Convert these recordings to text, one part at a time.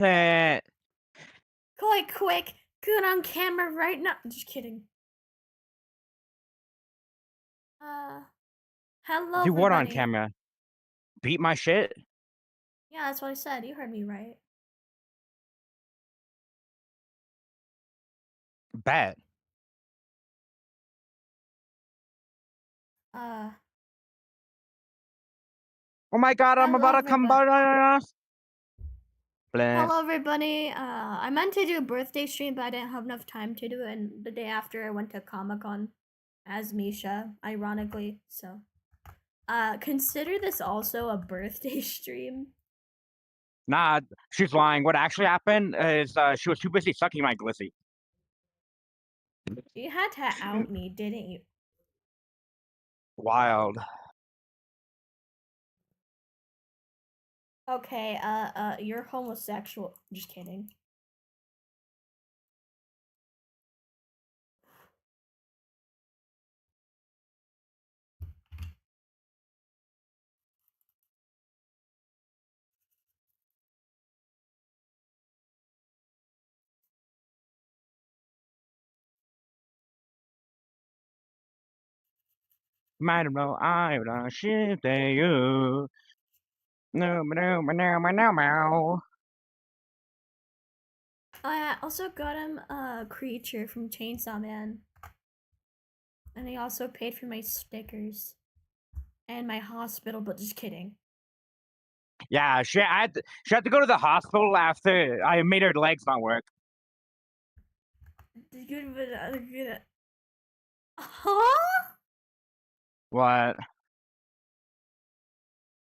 Eh, Quick, good on camera right now. Just kidding. Uh, hello do what on everybody. camera? Beat my shit? Yeah, that's what I said. You heard me right. Bet. Uh, Oh my god, I'm hello about to come everybody. by. Hello Bless. everybody. I meant to do a birthday stream, but I didn't have enough time to do it. And the day after, I went to Comic Con as Misha, ironically. So, consider this also a birthday stream. Nah, she's lying. What actually happened is she was too busy sucking my glizzy. You had to out me, didn't you? Wild. Okay. You're homosexual. Just kidding. Might know I don't shit you. No, no, no, no, no. I also got him a creature from Chainsaw Man. And he also paid for my stickers and my hospital, but just kidding. Yeah, she had to go to the hospital after I made her legs not work. Huh? What?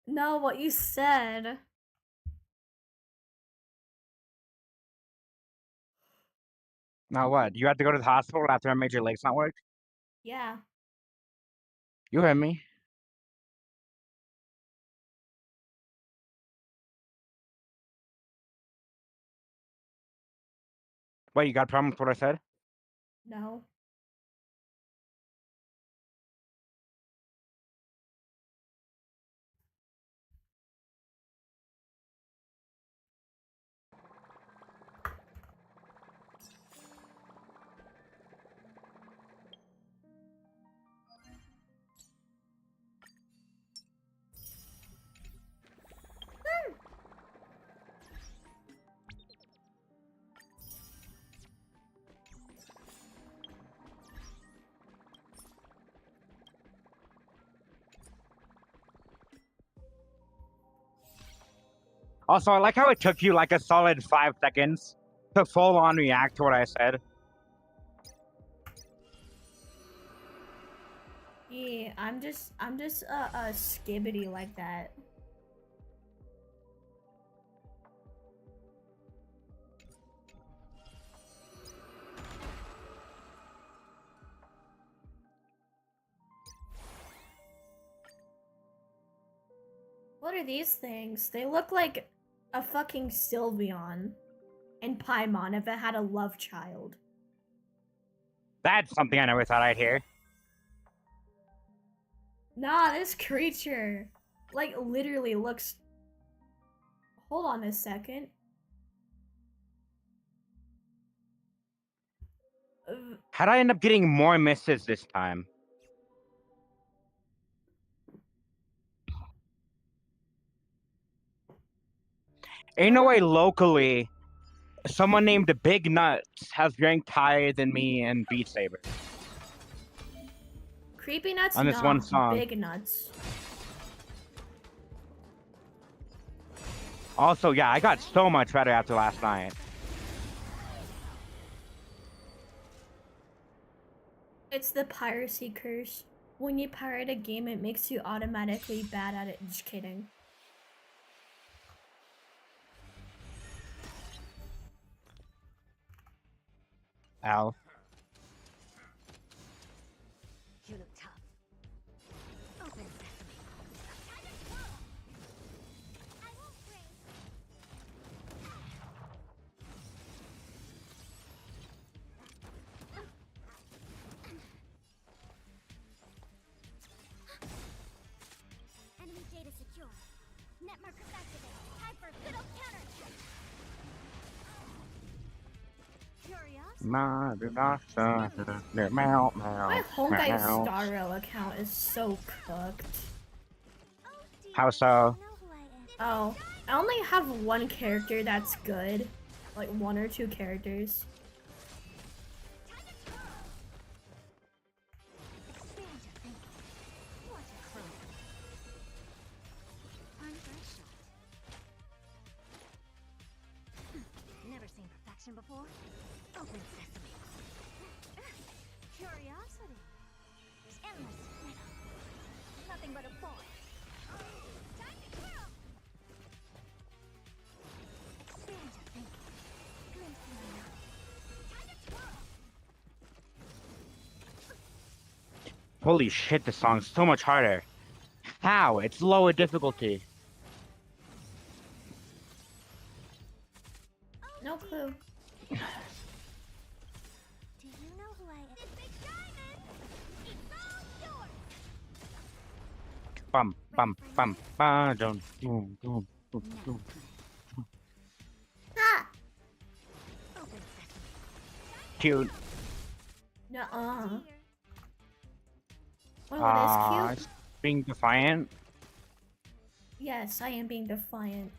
No, what you said. Now what? You had to go to the hospital after I made your legs not work? Yeah. You heard me. What, you got a problem with what I said? No. Also, I like how it took you like a solid 5 seconds to full on react to what I said. Yeah, I'm just a skibbity like that. What are these things? They look like a fucking Sylveon and Paimon if it had a love child. That's something I never thought I'd hear. Nah, this creature, like, literally looks. Hold on a second. How'd I end up getting more misses this time? Ain't no way locally someone named Big Nuts has ranked higher than me in Beat Saber Creepy nuts? on this one Nah, song. big nuts. Also, yeah, I got so much better after last night. It's the piracy curse. When you pirate a game, it makes you automatically bad at it. Just kidding. Al. You look tough. Open sesame. I won't break. Enemy data secure. Net markers activated. Time for a good old counter. My My Honkai Starro account is so cooked. Oh dear, How you so? know who I am. Oh, I only have one character that's good. Like 1 or 2 characters. Expand your thinking. What a crow. Time for a shot. Never seen perfection before? Open sesame. Curiosity. Endless freedom. Nothing but a boy. Time to grow. Expand your thinking. Glimpse my mind. Time to twirl. Holy shit, this song's so much harder. How? It's lower difficulty. No clue. Do you know who I am? This big diamond! It's all yours! Bum, bum, bum, ba, dum, boom, boom, boom, boom. Ah! Open sesame. Cute. Nuh-uh. Dear. Well, it is cute. It's being defiant. Yes, I am being defiant.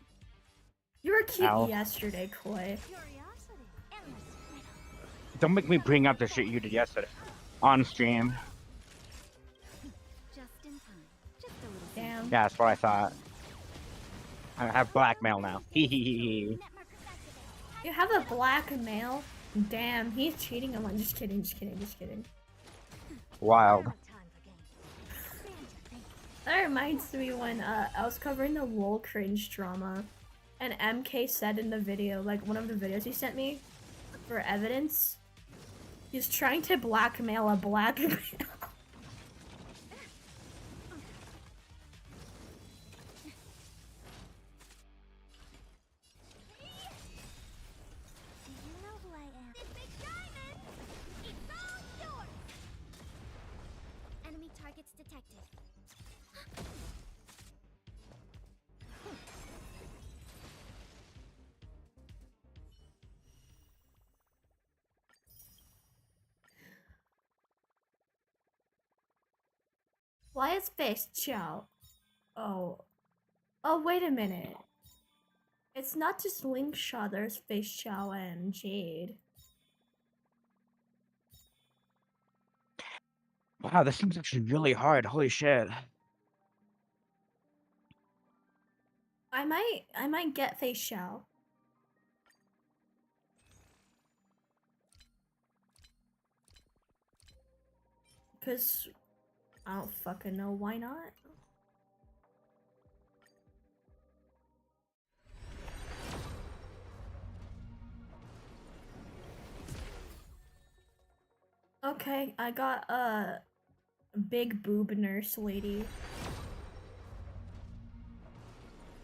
You were cute Ow. yesterday, Koi. Curiosity. Endless freedom. Don't make me bring up the shit you did yesterday. On stream. Just in time. Just a little Damn. Yeah, that's what I thought. I have blackmail now. Hee hee hee hee. You have a black male? Damn, he's cheating. I'm just kidding, just kidding, just kidding. Wild. Time for games. Expand your thinking. That reminds me when I was covering the LOL cringe drama, and MK said in the video, like one of the videos he sent me for evidence, he's trying to blackmail a black male. Do you know who I am? This big diamond! It's all yours! Enemy targets detected. Why is face Chow? Oh. Oh, wait a minute. It's not just Link Shaw, there's Face Chow and Jade. Wow, this seems actually really hard. Holy shit. I might get Face Chow. Cause I don't fucking know why not. Okay, I got a big boob nurse lady.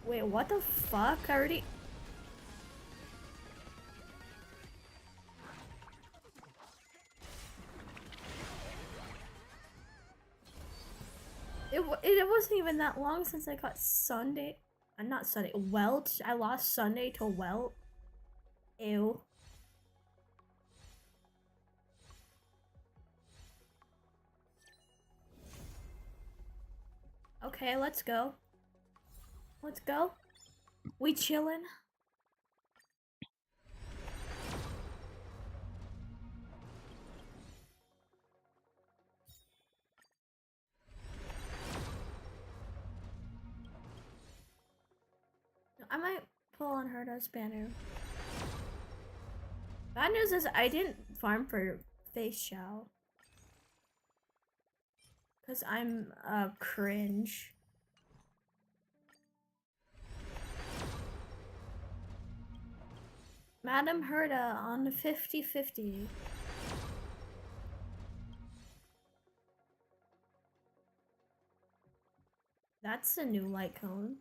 Wait, what the fuck? I already. It wasn't even that long since I got Sunday. Not Sunday. Welt. I lost Sunday to Welt. Ew. Okay, let's go. Let's go. We chillin'. I might pull on Herta's banner. Bad news is I didn't farm for Face Shao. Cause I'm cringe. Madam Herta on 50-50. That's a new light cone.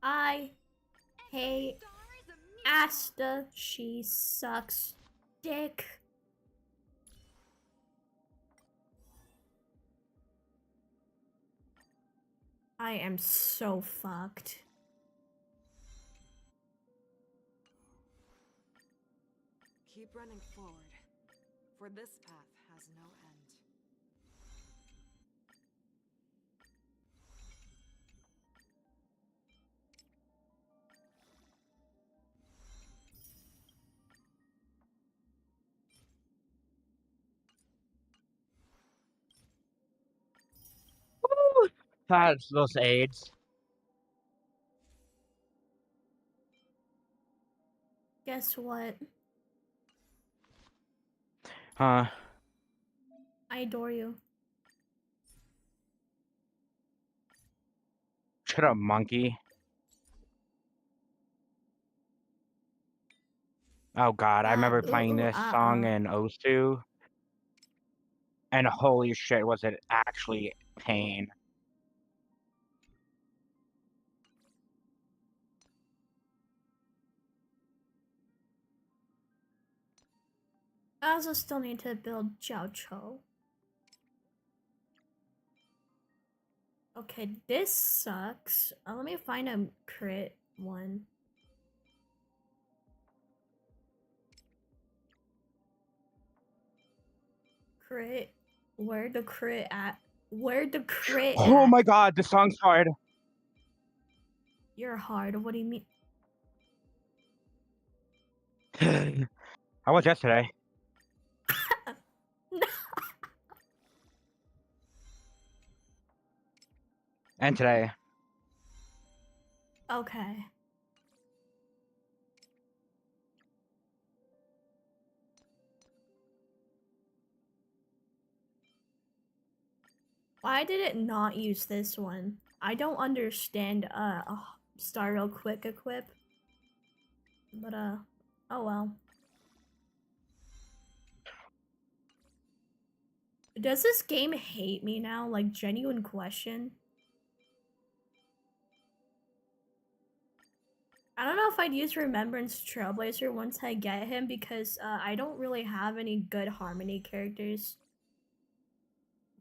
I hate Asta. She sucks dick. I am so fucked. Keep running forward, for this path has no end. Woo! That's those AIDS. Guess what? Huh? I adore you. Shut up, monkey. Oh god, I remember playing this song in O2, and holy shit, was it actually pain. I also still need to build Jiao Cho. Okay, this sucks. Let me find a crit one. Crit? Where the crit at? Where the crit Oh at? my god, this song's hard. You're hard. What do you mean? How was yesterday? And today. Okay. Why did it not use this one? I don't understand star real quick equip. But oh well. Does this game hate me now? Like, genuine question. I don't know if I'd use Remembrance Trailblazer once I get him because I don't really have any good Harmony characters.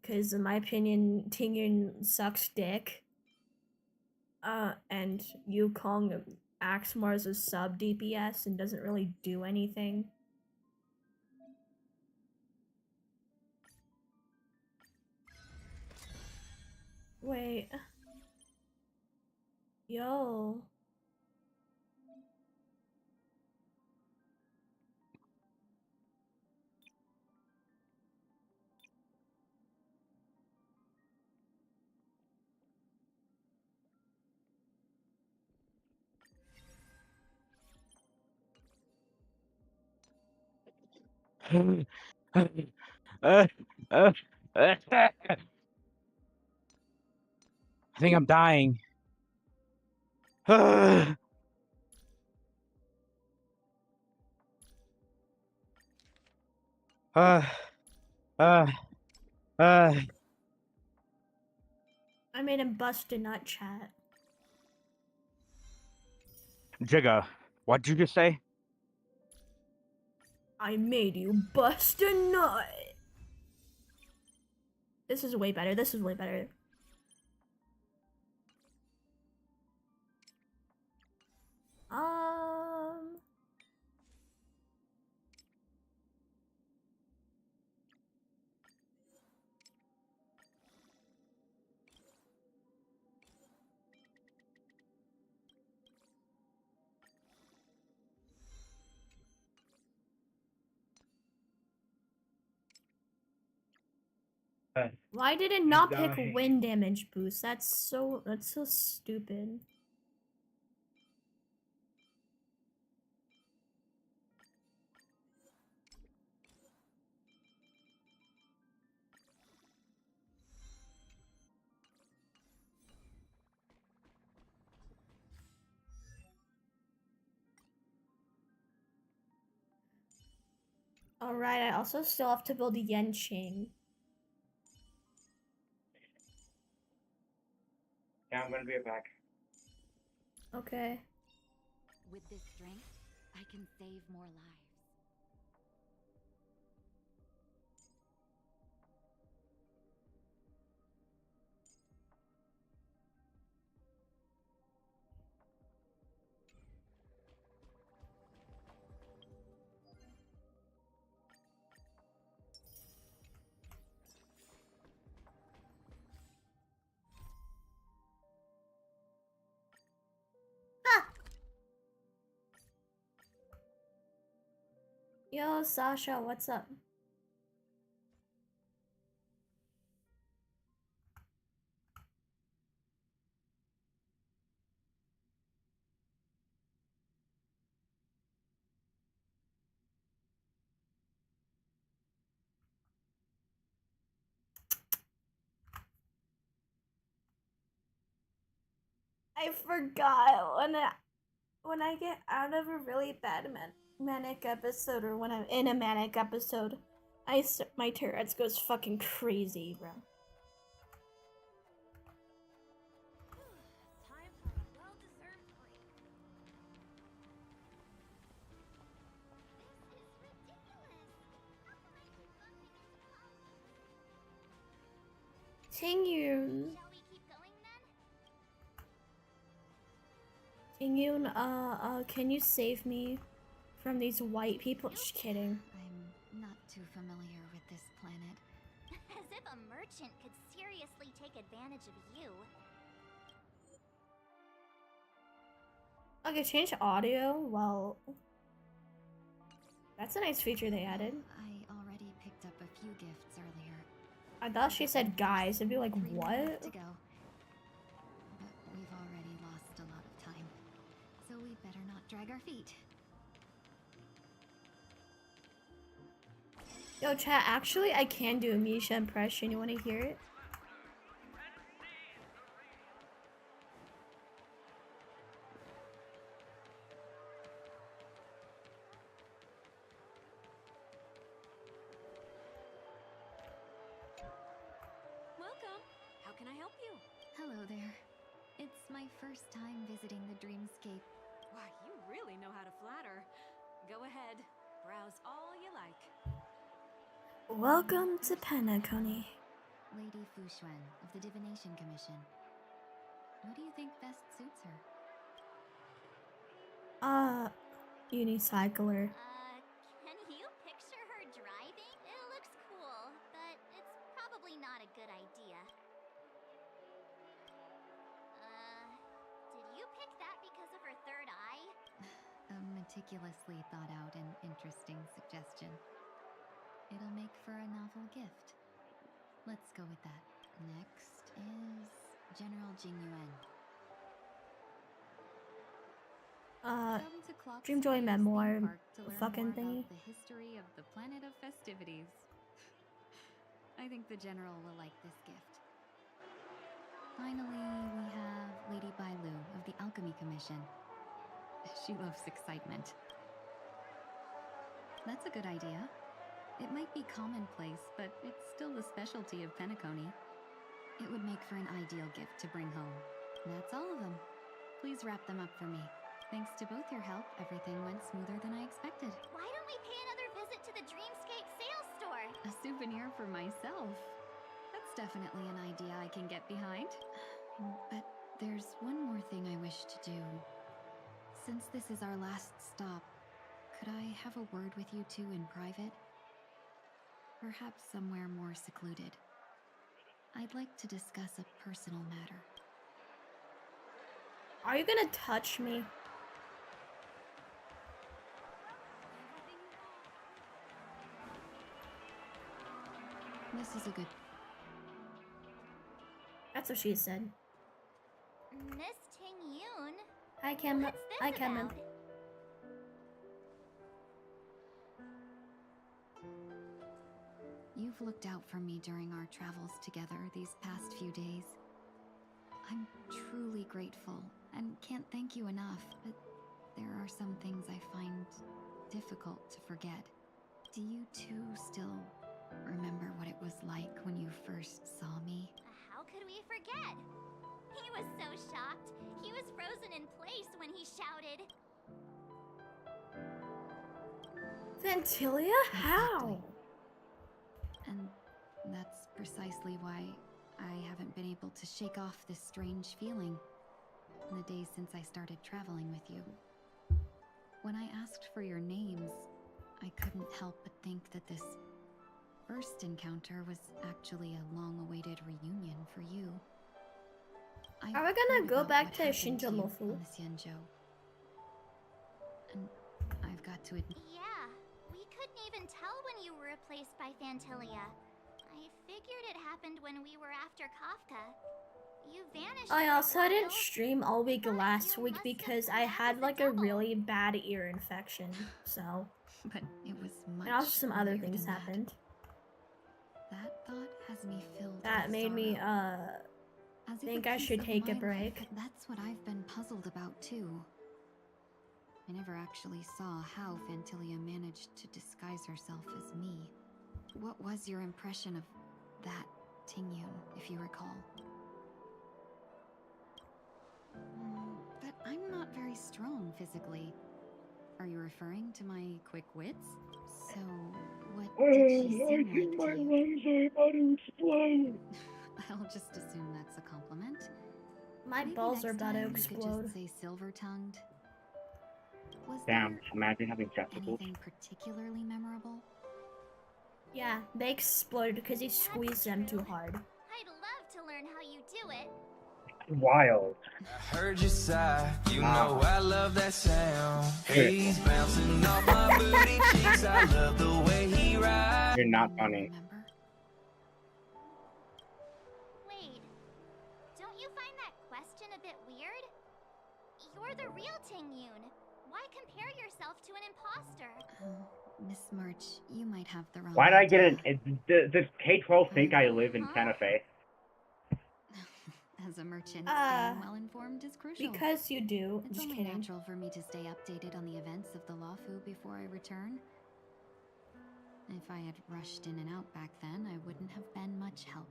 Because in my opinion, Tingyun sucks dick. And Yukong acts more as a sub DPS and doesn't really do anything. Wait. Yo. I think I'm dying. uh, uh, I made him bust a nut chat. Jigga, what'd you just say? I made you bust a nut. This is way better. This is way better. Um. Why did it not pick wind damage boost? That's so stupid. Alright, I also still have to build a Yenching. Yeah, I'm gonna be back. Okay. With this strength, I can save more lives. Yo, Sasha, what's up? I forgot when I get out of a really bad manic episode, or when I'm in a manic episode, my Tourette's goes fucking crazy, bro. Time for a well-deserved break. This is ridiculous. How come I keep bumping into Tingyun, Shall we keep going then? can you save me from these white people? Just kidding. I'm not too familiar with this planet. As if a merchant could seriously take advantage of you. Okay, change audio. Well, that's a nice feature they added. I already picked up a few gifts earlier. I thought she said guys. I'd be like, 3 more left what? to go. But we've already lost a lot of time, so we better not drag our feet. Yo, chat, actually, I can do a Misha impression. You want to hear it? Welcome. How can I help you? Hello there. It's my first time visiting the dreamscape. Why, you really know how to flatter. Go ahead. Browse all you like. Welcome to Penacony. Lady Fushuan of the Divination Commission. What do you think best suits her? Unicycler. Can you picture her driving? It looks cool, but it's probably not a good idea. Did you pick that because of her third eye? A meticulously thought out and interesting suggestion. It'll make for a novel gift. Let's go with that. Next is General Jing Yuan. Come to Clock Dreamjoy Studios memoir theme park to learn fucking more thingy. about the history of the planet of festivities. I think the general will like this gift. Finally, we have Lady Bailu of the Alchemy Commission. She loves excitement. That's a good idea. It might be commonplace, but it's still the specialty of Penacony. It would make for an ideal gift to bring home. That's all of them. Please wrap them up for me. Thanks to both your help, everything went smoother than I expected. Why don't we pay another visit to the Dreamscape sales store? A souvenir for myself. That's definitely an idea I can get behind. But there's one more thing I wish to do. Since this is our last stop, could I have a word with you two in private? Perhaps somewhere more secluded. I'd like to discuss a personal matter. Are you gonna touch me? This is a good... That's what she said. Miss Ting Yoon? Hi, Kim. What's this Hi, Kim. about? You've looked out for me during our travels together these past few days. I'm truly grateful and can't thank you enough, but there are some things I find difficult to forget. Do you too still remember what it was like when you first saw me? How could we forget? He was so shocked. He was frozen in place when he shouted. Ventilia? How? And that's precisely why I haven't been able to shake off this strange feeling in the days since I started traveling with you. When I asked for your names, I couldn't help but think that this first encounter was actually a long-awaited reunion for you. Are we gonna heard go about back what to happened you Shinjuku? on the Xianzhou. And I've got to admit, Yeah, we couldn't even tell when you were replaced by Phantilia. I figured it happened when we were after Kafka. You vanished. I for a also didn't while. stream all week thought last you week must have because come I back had as a like a double. really bad ear infection. So, but it was much and also some other earlier things than that. happened That thought has me filled that with made me sorrow. As if think a I piece should of take a my life- break. That's what I've been puzzled about too. I never actually saw how Phantilia managed to disguise herself as me. What was your impression of that Tingyun, if you recall? But I'm not very strong physically. Are you referring to my quick wits? So, what did she seem like to you? lungs are about to explode. I'll just assume that's a compliment. My Maybe balls are next about to time you could explode. just say silver-tongued. Was Damn, there imagine having testicles. anything particularly memorable? Yeah, they exploded because he squeezed them too hard. I'd love to learn how you do it. Wild. I heard your sigh, you know I love that sound. He's bouncing off my booty cheeks, I love the way he rides. You're not You funny. remember? Wait, don't you find that question a bit weird? You're the real Tingyun. Why compare yourself to an imposter? Miss March, you might have the wrong Why did I get idea. Does K-12 think I live in Santa Fe? As a merchant, Uh, staying well-informed is crucial. Because you do. It's Just only kidding. natural for me to stay updated on the events of the Lawfu before I return. If I had rushed in and out back then, I wouldn't have been much help.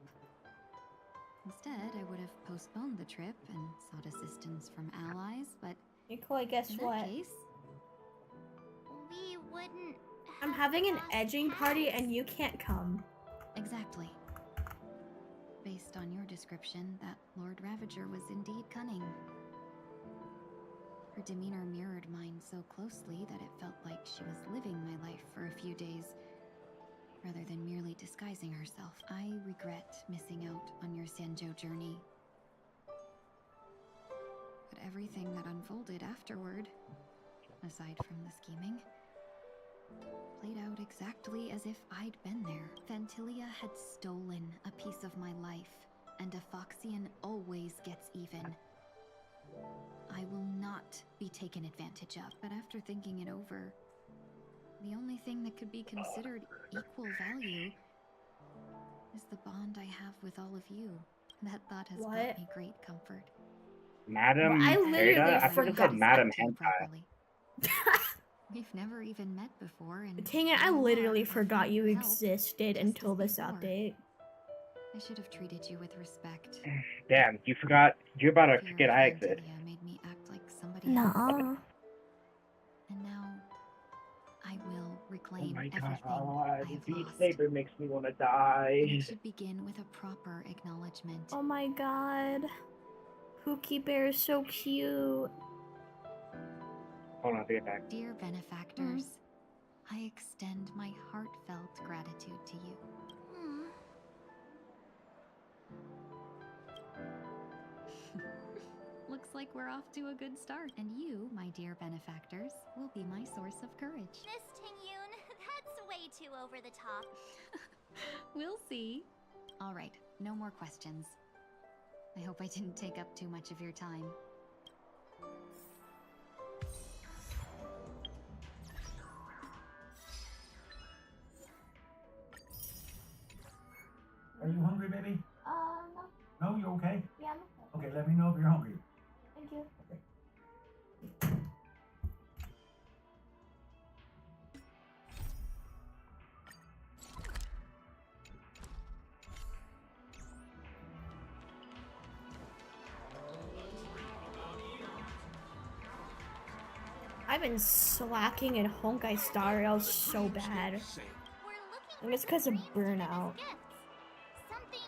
Instead, I would have postponed the trip and sought assistance from allies, but Nicole, guess in what? that case, We wouldn't. I'm have having an crossed edging party paths. and you can't come. exactly. Based on your description, that Lord Ravager was indeed cunning. Her demeanor mirrored mine so closely that it felt like she was living my life for a few days, rather than merely disguising herself. I regret missing out on your Xianzhou journey. But everything that unfolded afterward, aside from the scheming, played out exactly as if I'd been there. Phantilia had stolen a piece of my life, and a Foxian always gets even. I will not be taken advantage of. But after thinking it over, the only thing that could be considered equal value is the bond I have with all of you. That thought has What? brought me great comfort. Madam I literally Herta? I thought it said forgot. Madam Respect you Hentai. properly. We've never even met before, and Dang it, I you literally are forgot offering you help existed just until as this before. update. I should have treated you with respect. Damn, you forgot. You're about to Fear forget of I exist. Phantilia made me act like somebody else. Nuh-uh. And now I will Oh reclaim my everything I god, have Beat lost. Saber makes me want to And die. it should begin with a proper acknowledgement. Oh my god. Pookie Bear is so cute. Hold on, I'll get back. Dear benefactors, I extend my heartfelt gratitude to you. Hmm. Looks like we're off to a good start. And you, my dear benefactors, will be my source of courage. Miss Tingyun, that's way too over the top. We'll see. All right, no more questions. I hope I didn't take up too much of your time. Are you hungry, baby? No. No, you okay? Yeah, I'm okay. Okay, let me know if you're hungry. Thank you. I've been slacking in Honkai Star Rail so bad. We're And it's because of looking for dreams to give burnout. as gifts. Something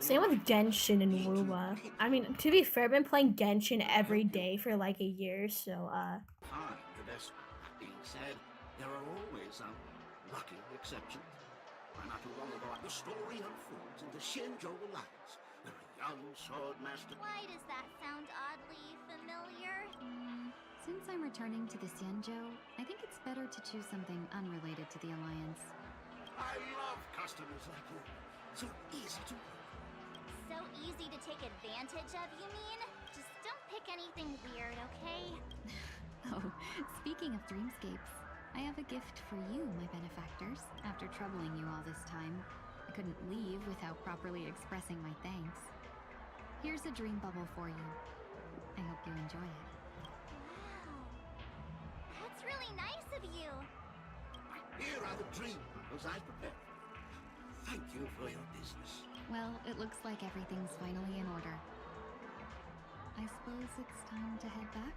Same with Genshin and Wuwa. I mean, to be fair, I've been playing Genshin every day for like a year, so Fine, the best. That being said, there are always some lucky exceptions. Why not too long ago, the story unfolds in the Shinjo Alliance, where a young sword master. Why does that sound oddly familiar? Since I'm returning to the Xianzhou, I think it's better to choose something unrelated to the Alliance. I love customers like you. So easy to work. So easy to take advantage of, you mean? Just don't pick anything weird, okay? Oh, speaking of dreamscapes, I have a gift for you, my benefactors. After troubling you all this time, I couldn't leave without properly expressing my thanks. Here's a dream bubble for you. I hope you enjoy it. Wow. That's really nice of you. Here are the dream bubbles I prepared. Thank you for your business. Well, it looks like everything's finally in order. I suppose it's time to head back?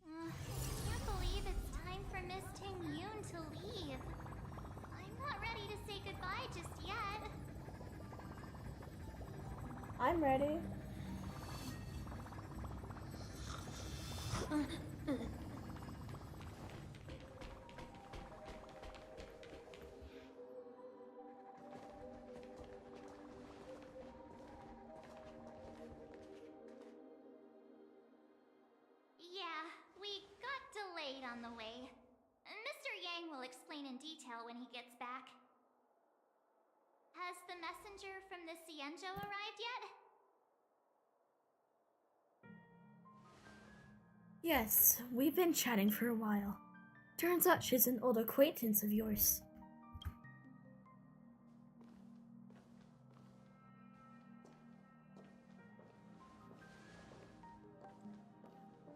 I can't believe it's time for Miss Ting Yoon to leave. I'm not ready to say goodbye just yet. I'm ready. Yeah, we got delayed on the way. Mr. Yang will explain in detail when he gets back. Has the messenger from the Xianzhou arrived yet? Yes, we've been chatting for a while. Turns out she's an old acquaintance of yours.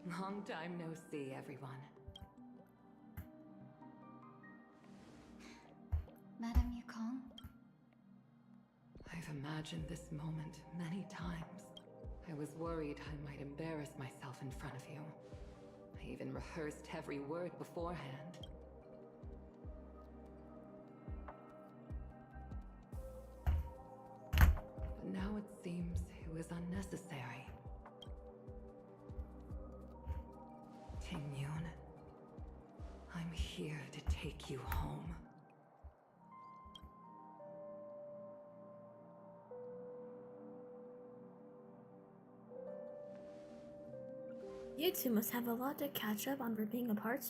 Long time no see, everyone. Madame Yukong? I've imagined this moment many times. I was worried I might embarrass myself in front of you. I even rehearsed every word beforehand. But now it seems it was unnecessary. Ting Yoon, I'm here to take you home. You two must have a lot to catch up on for being apart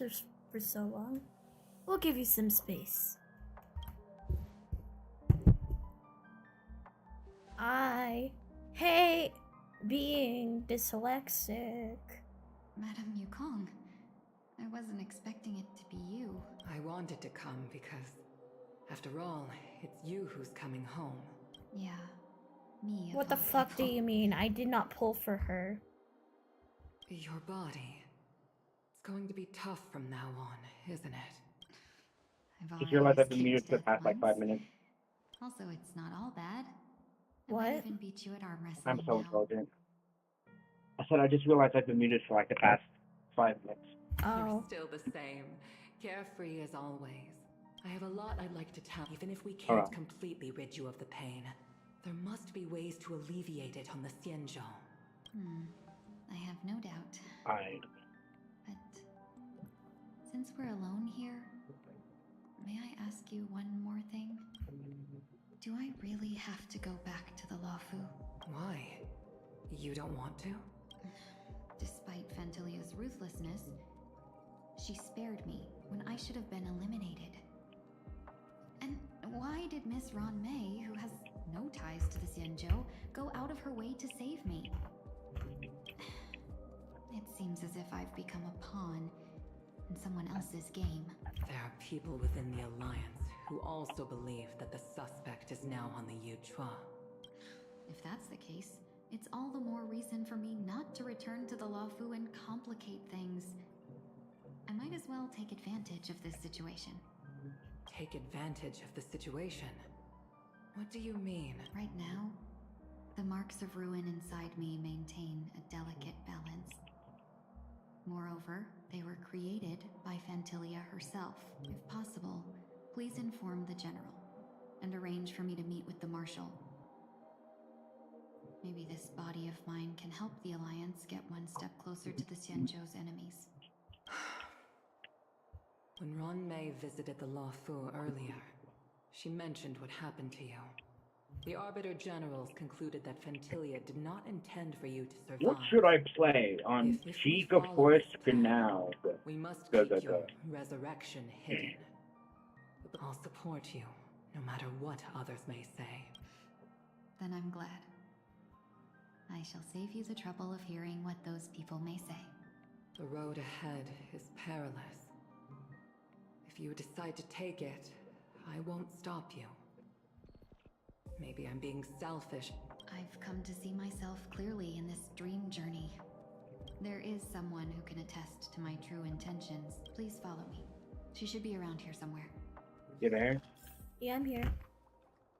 for so long. We'll give you some space. I hate being dyslexic. Madame Yukong, I wasn't expecting it to be you. I wanted to come because, after all, it's you who's coming home. Yeah, me. of What the all fuck do people. you mean? I did not pull for her. Your body. It's going to be tough from now on, isn't it? I've Just realized I've already been muted for the escaped past like death 5 minutes. once. Also, it's not all bad. I What? might even beat you at arm I'm wrestling so now. intelligent. I said I just realized I've been muted for like the past 5 minutes. Oh. You're still the same. Carefree as always. I have a lot I'd like to tell, even if we can't Alright. completely rid you of the pain. There must be ways to alleviate it on the Xianzhou. I have no doubt. I But since we're alone here, may I ask you one more thing? Do I really have to go back to the Luofu? Why? You don't want to? Despite Fantilia's ruthlessness, she spared me when I should have been eliminated. And why did Miss Ron Mei, who has no ties to the Xianzhou, go out of her way to save me? It seems as if I've become a pawn in someone else's game. There are people within the Alliance who also believe that the suspect is now on the Yuchua. If that's the case, it's all the more reason for me not to return to the Luofu and complicate things. I might as well take advantage of this situation. Take advantage of the situation? What do you mean? Right now, the marks of ruin inside me maintain a delicate balance. Moreover, they were created by Phantilia herself. If possible, please inform the General and arrange for me to meet with the Marshal. Maybe this body of mine can help the Alliance get one step closer to the Xianzhou's enemies. When Ron Mei visited the Luofu earlier, she mentioned what happened to you. The Arbiter Generals concluded that Phantilia did not intend for you to survive. What should I play on If we Cheek of follow this Forest plan, now? we must Go, keep go, your go. resurrection hidden. I'll support you, no matter what others may say. Then I'm glad. I shall save you the trouble of hearing what those people may say. The road ahead is perilous. If you decide to take it, I won't stop you. Maybe I'm being selfish. I've come to see myself clearly in this dream journey. There is someone who can attest to my true intentions. Please follow me. She should be around here somewhere. You there? Yeah, I'm here.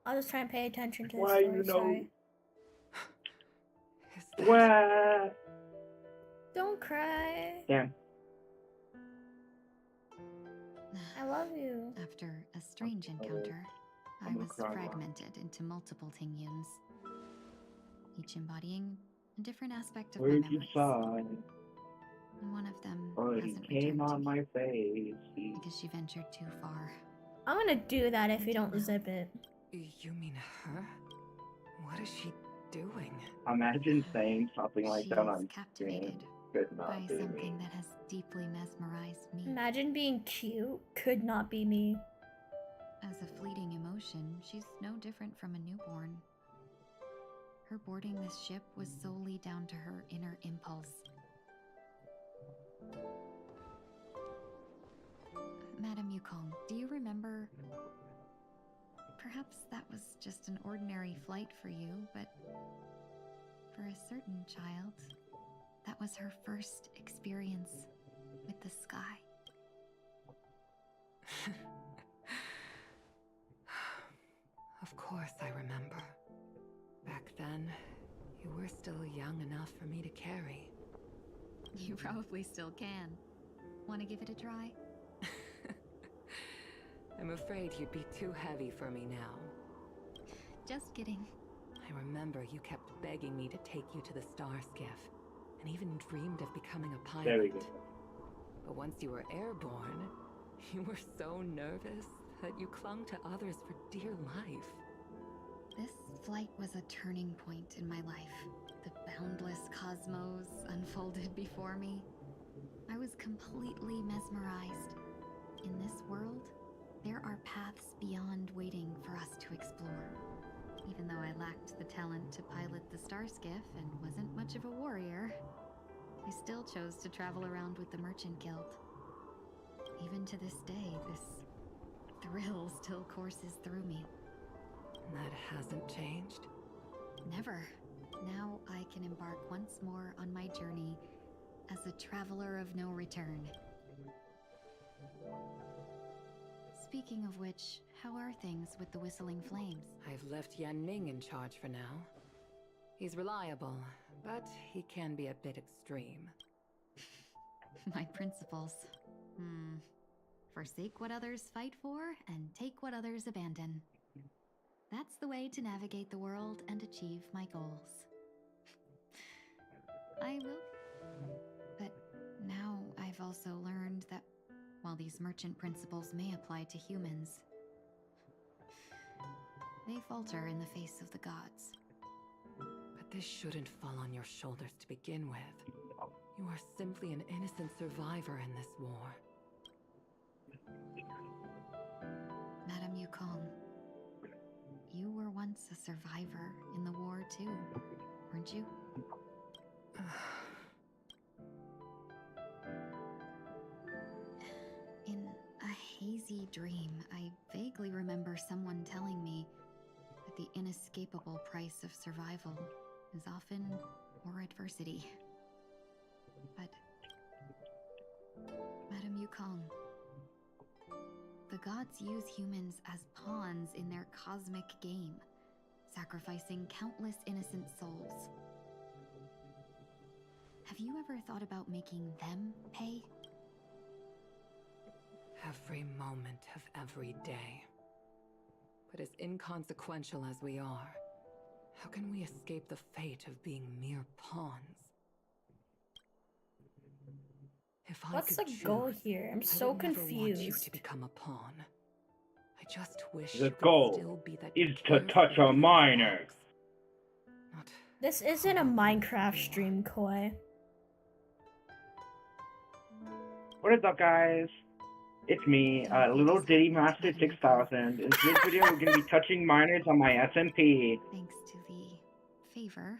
I'll just try and pay attention to the Why story. you know? Sorry. Is that... What? Don't cry. Damn. I love you. After a strange encounter, I I'm gonna was cry. fragmented into multiple Tingyuns, each embodying a different aspect of Where'd my you memories. sigh? And one of them Oh, he hasn't came returned to on me my face. because she ventured too far. I'm gonna do that if you don't zip it. You mean her? What is she doing? Imagine saying something like She that is on captivated screen. Could by not be something me. that has deeply mesmerized me. Imagine being cute. Could not be me. As a fleeting emotion, she's no different from a newborn. Her boarding this ship was solely down to her inner impulse. Madame Yukong, do you remember? Perhaps that was just an ordinary flight for you, but for a certain child, that was her first experience with the sky. Of course I remember. Back then, you were still young enough for me to carry. You probably still can. Want to give it a try? I'm afraid you'd be too heavy for me now. Just kidding. I remember you kept begging me to take you to the star skiff, and even dreamed of becoming a pilot. There we go. But once you were airborne, you were so nervous that you clung to others for dear life. This flight was a turning point in my life. The boundless cosmos unfolded before me. I was completely mesmerized. In this world, there are paths beyond waiting for us to explore. Even though I lacked the talent to pilot the star skiff and wasn't much of a warrior, I still chose to travel around with the Merchant Guild. Even to this day, this thrill still courses through me. That hasn't changed? Never. Now I can embark once more on my journey as a traveler of no return. Speaking of which, how are things with the Whistling Flames? I've left Yan Ning in charge for now. He's reliable, but he can be a bit extreme. My principles. Forsake what others fight for, and take what others abandon. That's the way to navigate the world and achieve my goals. I will. But now I've also learned that while these merchant principles may apply to humans, they falter in the face of the gods. But this shouldn't fall on your shoulders to begin with. You are simply an innocent survivor in this war. Madame Yukong, you were once a survivor in the war too, weren't you? In a hazy dream, I vaguely remember someone telling me that the inescapable price of survival is often more adversity. But, Madame Yukong, the gods use humans as pawns in their cosmic game, sacrificing countless innocent souls. Have you ever thought about making them pay? Every moment of every day. But as inconsequential as we are, how can we escape the fate of being mere pawns? If I What's could the choose, goal here? I'm I so would never want you confused. to become a pawn. I just wish The you could goal still be that is to touch carefree a little minor. fox. Not This isn't a calm Minecraft war. stream, Koi. What is up, guys? It's me, Don't be Little Diddy disheartened, Master Madame 6000. In this video, we're gonna be touching minors on my SMP. Thanks to the favor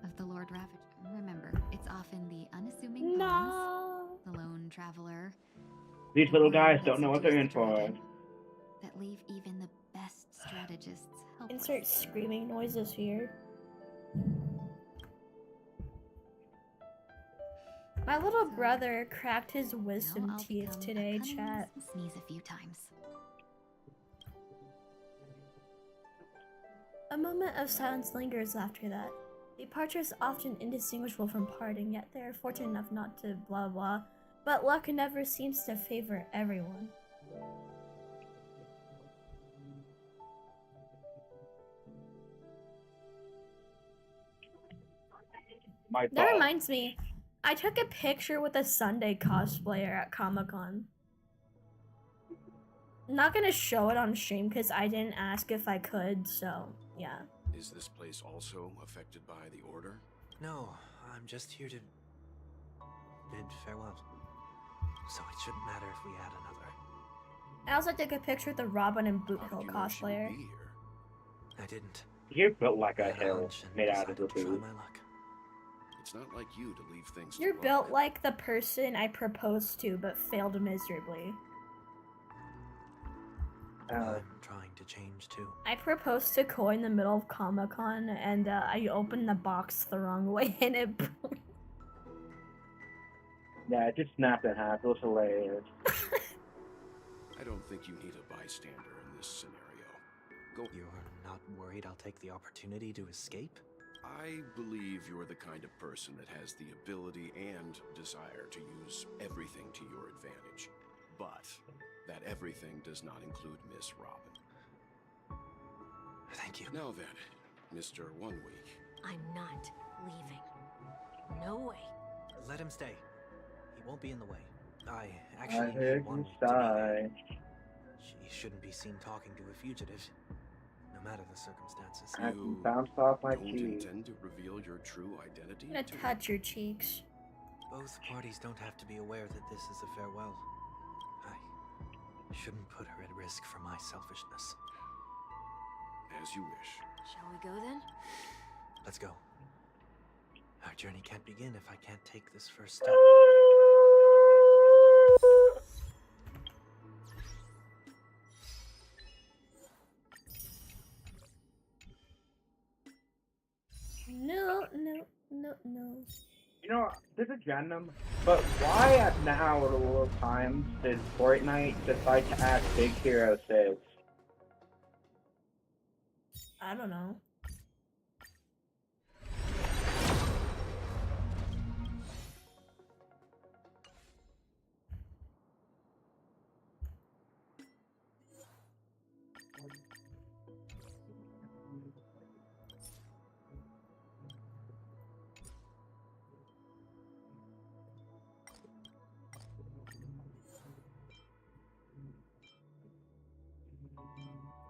of the Lord Ravager. Remember, it's often the unassuming pawns, No. the lone traveler, These the little one guys that don't know what they're in subdues the for. dragon, that leave even the best strategists helpless. Insert screaming noises here. My little So, brother cracked his Now wisdom I'll teeth become a today, cunning chat. and sneeze a few times. A moment of silence lingers after that. Departure is often indistinguishable from parting, yet they are fortunate enough not to blah blah. But luck never seems to favor everyone. My That fault. reminds me, I took a picture with a Sunday cosplayer at Comic-Con. I'm not gonna show it on stream because I didn't ask if I could, so yeah. Is this place also affected by the Order? No, I'm just here to bid farewell. So it shouldn't matter if we add another. I also took a picture with the Robin and Boot How Hill did you know she would cosplayer. be here? I didn't. You're built like I a had hill, hunch and made out of decided a to try boot. my luck. It's not like you to leave things You're to built luck. like the person I proposed to but failed miserably. I'm trying to change too. I proposed to Koi in the middle of Comic-Con and I opened the box the wrong way and it broke. Yeah, it just snapped in half. It was hilarious. I don't think you need a bystander in this scenario. Go. You're not worried I'll take the opportunity to escape? I believe you're the kind of person that has the ability and desire to use everything to your advantage. But that everything does not include Miss Robin. Thank you. Now then, Mr. 1 Week. I'm not leaving. No way. Let him stay. He won't be in the way. I I actually heard need one you week to be there. sigh. She shouldn't be seen talking to a fugitive, no matter the circumstances. I You bounced off my don't cheek. intend to reveal your true identity? I'm gonna to touch your cheeks. Both parties don't have to be aware that this is a farewell. I shouldn't put her at risk for my selfishness. As you wish. Shall we go then? Let's go. Our journey can't begin if I can't take this first step. No, no, no, no. You know, there's a random, but why at now at all times did Fortnite decide to add Big Hero 6? I don't know.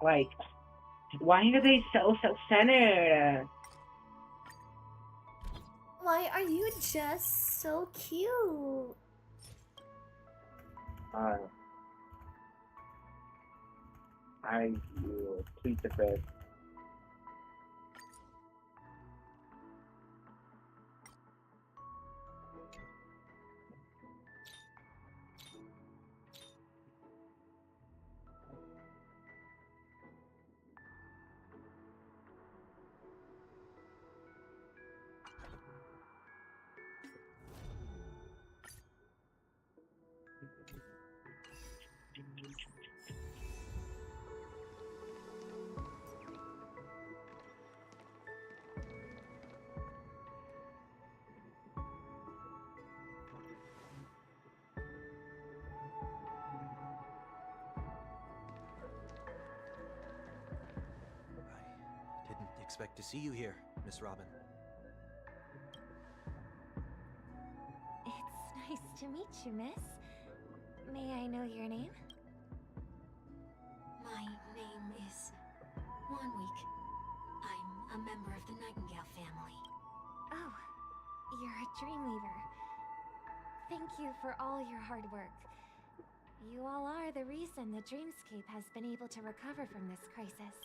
Like, why are they so self-centered? Why are you just so cute? I will tweet the fifth. expect to see you here, Miss Robin. It's nice to meet you, miss. May I know your name? My name is Wanweek. I'm a member of the Nightingale family. Oh, you're a Dreamweaver. Thank you for all your hard work. You all are the reason the dreamscape has been able to recover from this crisis.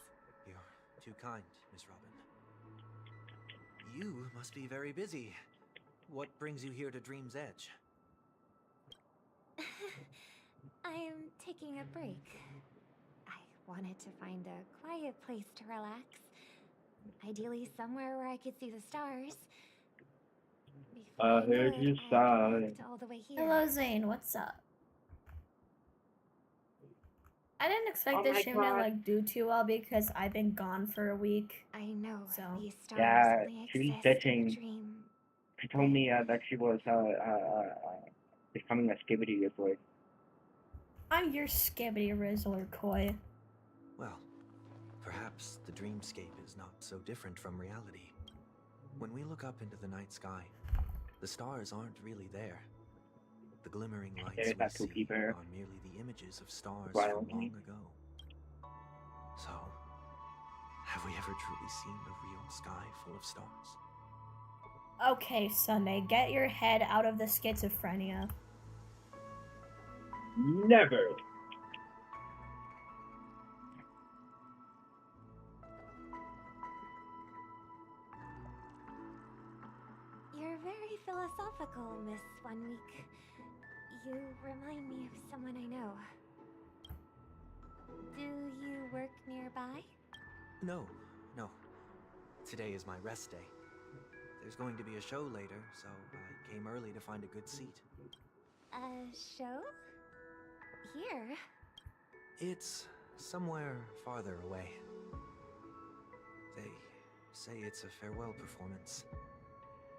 You're too kind, Miss Robin. You must be very busy. What brings you here to Dream's Edge? I'm taking a break. I wanted to find a quiet place to relax. Ideally somewhere where I could see the stars. Before I knew Here's it, your I side. walked all the way here. Hello, Zane. What's up? I didn't expect Oh this my stream to God. like do too well because I've been gone for a week. I know So these stars Yeah, only she was exist in a bitching. dream. She told me that she was becoming a skibbity wizard. I'm your skibbity rizzler, Koi. Well, perhaps the dreamscape is not so different from reality. When we look up into the night sky, the stars aren't really there. The glimmering lights There's we that see cookie are bear. merely the images of stars Violently. from long ago. So, have we ever truly seen a real sky full of stars? Okay, Sunday, get your head out of the schizophrenia. Never. You're very philosophical, Miss Wanweek. You remind me of someone I know. Do you work nearby? No. Today is my rest day. There's going to be a show later, so I came early to find a good seat. A show? Here? It's somewhere farther away. They say it's a farewell performance.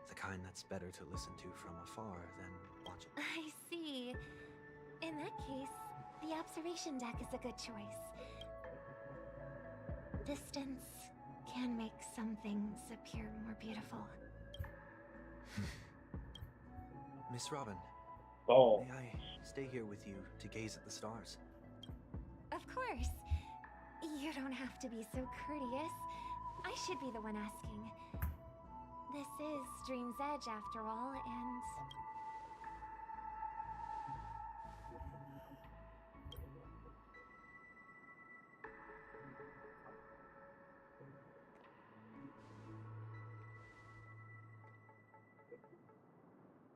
The kind that's better to listen to from afar than watch it. I see. In that case, the observation deck is a good choice. Distance can make some things appear more beautiful. Miss Robin, Oh. may I stay here with you to gaze at the stars? Of course. You don't have to be so courteous. I should be the one asking. This is Dream's Edge after all, and...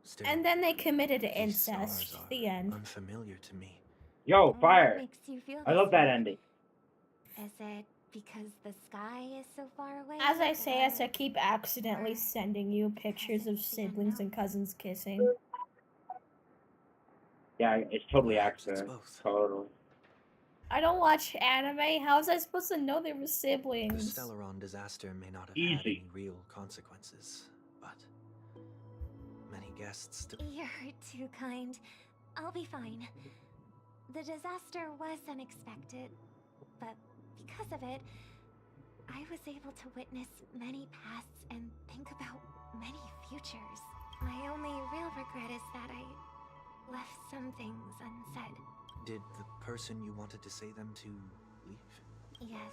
Still, And then they committed these incest. stars are The end. unfamiliar to me. Yo, What fire. makes you feel I this love that way? ending. Is it because the sky is so far away? As I say, as I or- keep accidentally sending you pictures of siblings and cousins kissing. Yeah, it's totally Perhaps it's accident. both. Totally. I don't watch anime. How was I supposed to know they were The siblings? Stellaron disaster may not have had Easy. any real consequences, but many guests You're too kind. I'll be fine. The disaster was unexpected, but because of it, I was able to witness many pasts and think about many futures. My only real regret is that I left some things unsaid. Did the person you wanted to say them to leave? Yes.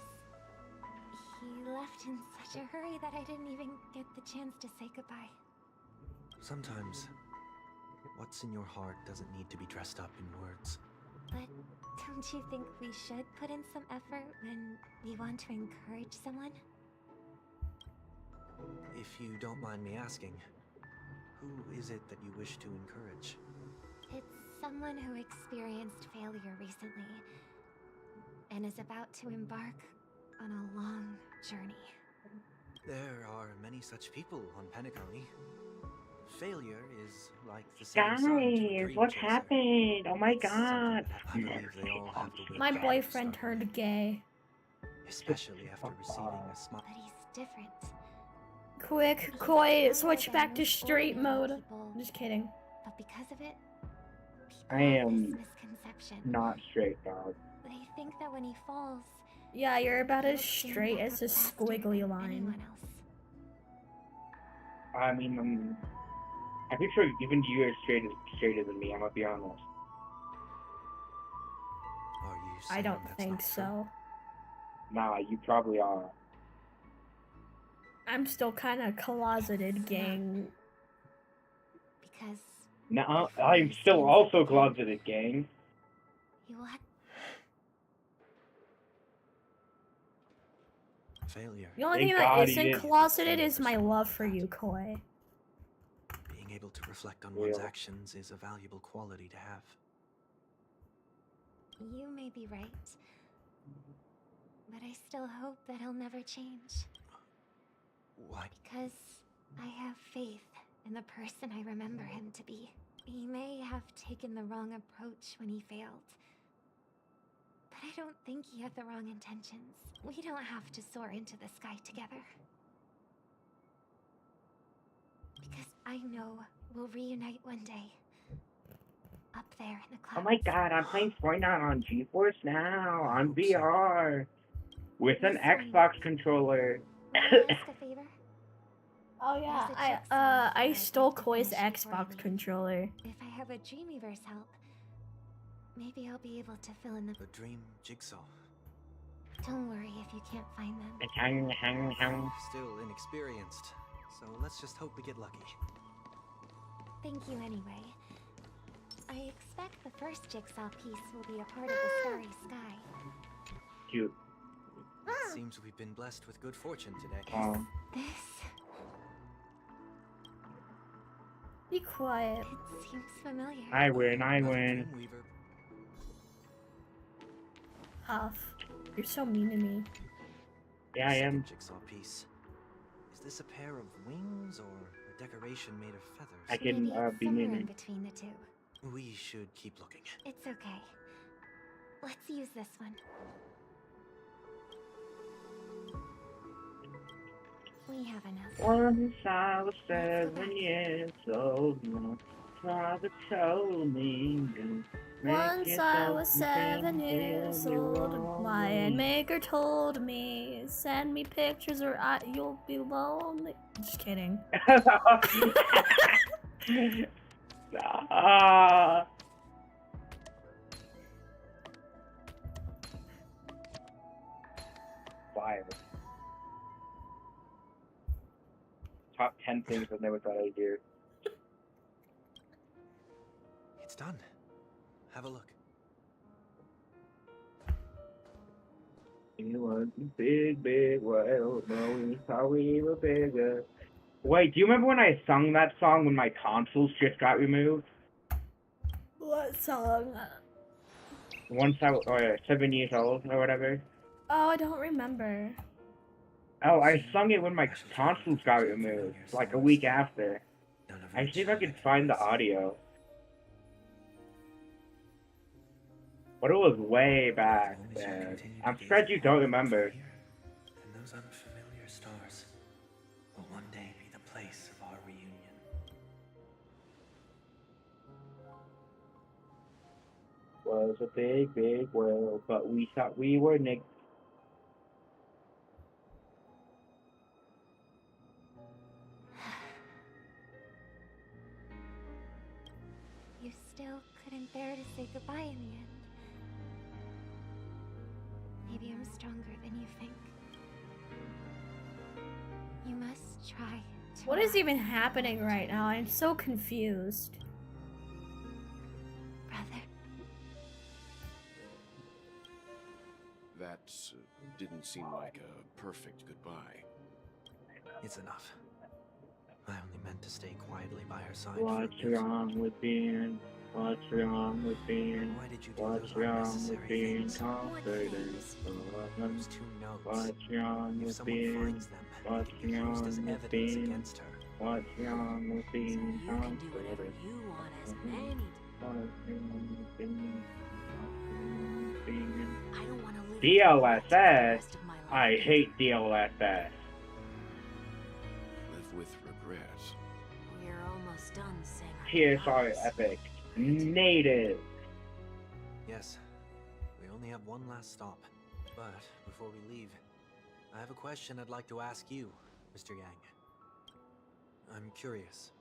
He left in such a hurry that I didn't even get the chance to say goodbye. Sometimes, what's in your heart doesn't need to be dressed up in words. But don't you think we should put in some effort when we want to encourage someone? If you don't mind me asking, who is it that you wish to encourage? It's someone who experienced failure recently and is about to embark on a long journey. There are many such people on Penacony. Failure is like the setting sun to a Guys, dream what chaser. happened? Oh my It's something god. that I believe they all have to work My hard to boyfriend start turned gay. with, especially after receiving a smile. But he's different. Quick, Koi, switch back to straight mode. Just kidding. But because of it, people I have am this misconception. not straight, dog. They think that when he falls, Yeah, you're about I as will stand straight back as up a faster squiggly than line. anyone else. I mean, I'm pretty sure even you are straighter than me. I'm gonna be honest. Are you I saying don't that's think not true? so. Nah, you probably are. I'm still kind of closeted, It's gang. Because Nah, before I'm he still stands also up again, closeted, gang. he will have Failure. The only Thank thing that God he isn't did. closeted is my love for you, Koi. Being able to reflect on Real. one's actions is a valuable quality to have. You may be right, but I still hope that he'll never change. Why? Because I have faith in the person I remember him to be. He may have taken the wrong approach when he failed, but I don't think he had the wrong intentions. We don't have to soar into the sky together. Because I know we'll reunite one day. Up there in the clouds. Oh my God, I'm playing Fortnite on GeForce now on Hope so. VR with an This one Xbox week. controller. May I ask a favor? Oh yeah, There's a jigsaw I I'd stole like to Koi's finish before I Xbox leave. controller. If I have a Dreamweaver's help, maybe I'll be able to fill in the... The dream jigsaw. Don't worry if you can't find them. Still inexperienced, so let's just hope we get lucky. Thank you anyway. I expect the first jigsaw piece will be a part of the starry sky. Cute. It seems we've been blessed with good fortune today. This... Be quiet. It seems familiar. I win, I Another win. Dreamweaver. Huff. You're so mean to me. Yeah, I am. Second jigsaw piece. Is this a pair of wings or a decoration made of feathers? I can Maybe it's be somewhere in meaning. between the two. We should keep looking. It's okay. Let's use this one. We have enough. Once I was 7 years old, my father told me to make Once I yourself was something 7 years old, my maker told me, send me pictures or you'll be lonely. Just kidding. Ah. Fire. Top 10 things I never thought I'd do. It's done. Have a look. It was a big, big world, but we thought we were bigger. Wait, do you remember when I sung that song when my tonsils just got removed? What song? Once I was 7 years old or whatever. Oh, I don't remember. Oh, I sung it when my tonsils got removed, like a week after. I see if I could find the audio. But it was way back then. I'm surprised you don't remember. And those unfamiliar stars will one day be the place of our reunion. Was a big, big world, but we thought we were Nick. You still couldn't bear to say goodbye in the end. Maybe I'm stronger than you think. You must try to... What is even happening right now? I'm so confused. Brother. That didn't seem like a perfect goodbye. It's enough. I only meant to stay quietly by her side for a What's bit. wrong with being? What's wrong with being? Why did you do What's those wrong unnecessary with being things? confident? Those two notes. What's wrong If with someone being? finds them, What's they can be used as wrong with evidence being? against her. What's wrong with being You can do whatever confident? you want as many. What's wrong with being? I don't want to live DLSS. the rest of my life. I hate DLSS. Live with regret. We're almost done saying our TSR goodbyes. Epic. Native. Yes, we only have one last stop. But before we leave. I have a question I'd like to ask you, Mr. Yang. I'm curious.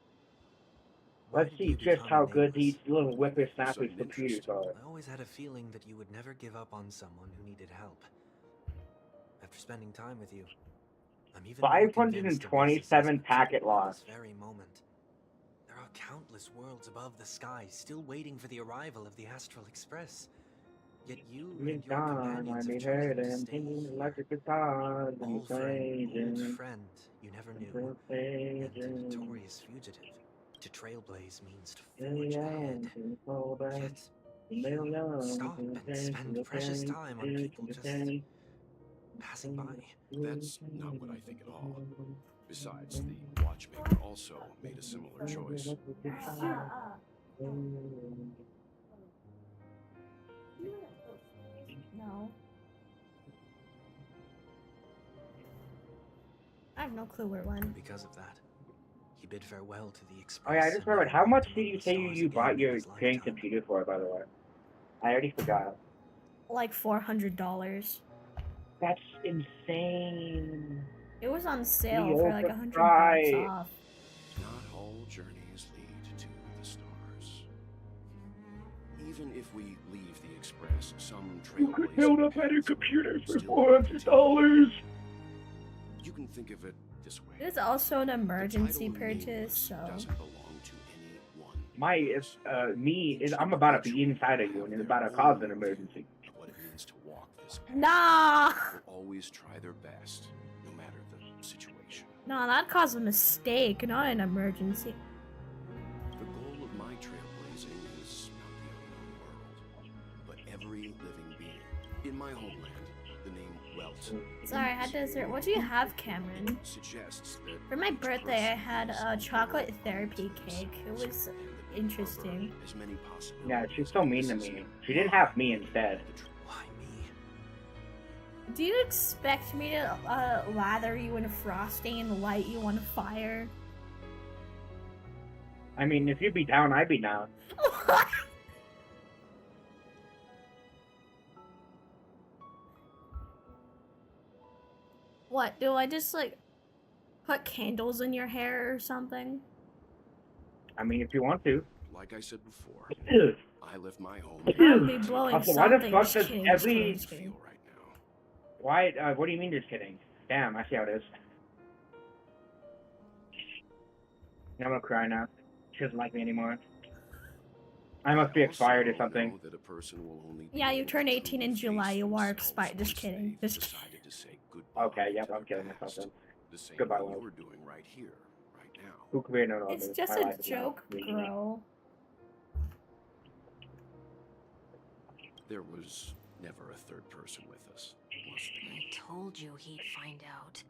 Why Let's did see you just become how a good these nameless? little whippersnappers computers are. I always had a feeling that you would never give up on someone who needed help. After spending time with you, I'm even more convinced of this 527 assessment. packet At loss. this very moment, there are countless worlds above the sky still waiting for the arrival of the Astral Express. Yet you and your companions have chosen to stay here. Electric guitars and Old friend you never knew, and a notorious fugitive. To trailblaze means to forge ahead. Yet, stop and spend precious time on people just passing by. That's not what I think at all. Besides, the watchmaker also made a similar choice. No. I have no clue where it went. Because of that, he bid farewell to the Express. Oh yeah, I just remembered. How much did you say you bought your game computer for, by the way? I already forgot. Like $400. That's insane. It was on sale for like $100 off. Not all journeys lead to the stars. Even if we leave the Express, some You could trailblazing build a better computer for $400. You can think of it this way. It is also an emergency purchase, so. Doesn't belong to anyone. I'm about to be inside of you and it's about to cause an emergency. What it means to walk this path. Nah! Will always try their best, no matter the situation. Nah, that caused a mistake, not an emergency. The goal of my trailblazing is not the unknown world, but every living being. In my homeland, the name Welt. Sorry, I had dessert. What do you have, Cameron? Suggests that For my birthday, I had a chocolate therapy cake. It was interesting. as many possibilities. Yeah, she's so mean to me. She didn't have me instead. Why me? Do you expect me to lather you in frosting and light you on fire? I mean, if you'd be down, I'd be down. What, do I just like put candles in your hair or something? I mean, if you want to. Like I said before, Ew. I left my home. I'd be blowing Also, why the something. fuck Just does kidding, every- just kidding, just kidding. Right now. Why? What do you mean just kidding? Damn, I see how it is. I'm gonna cry now. She doesn't like me anymore. I must be expired or something. That a person will only Yeah, you be turn able 18 to in July. You are face expired. Just themselves kidding. once they Just kidding. decided to say goodbye Okay, to yep, the I'm kidding past. myself then. The same Goodbye, thing love. you're doing right here, right now. Who could be no, It's this- just my a life is now joke, really- bro. There was never a third person with us, was there? I told you he'd find out.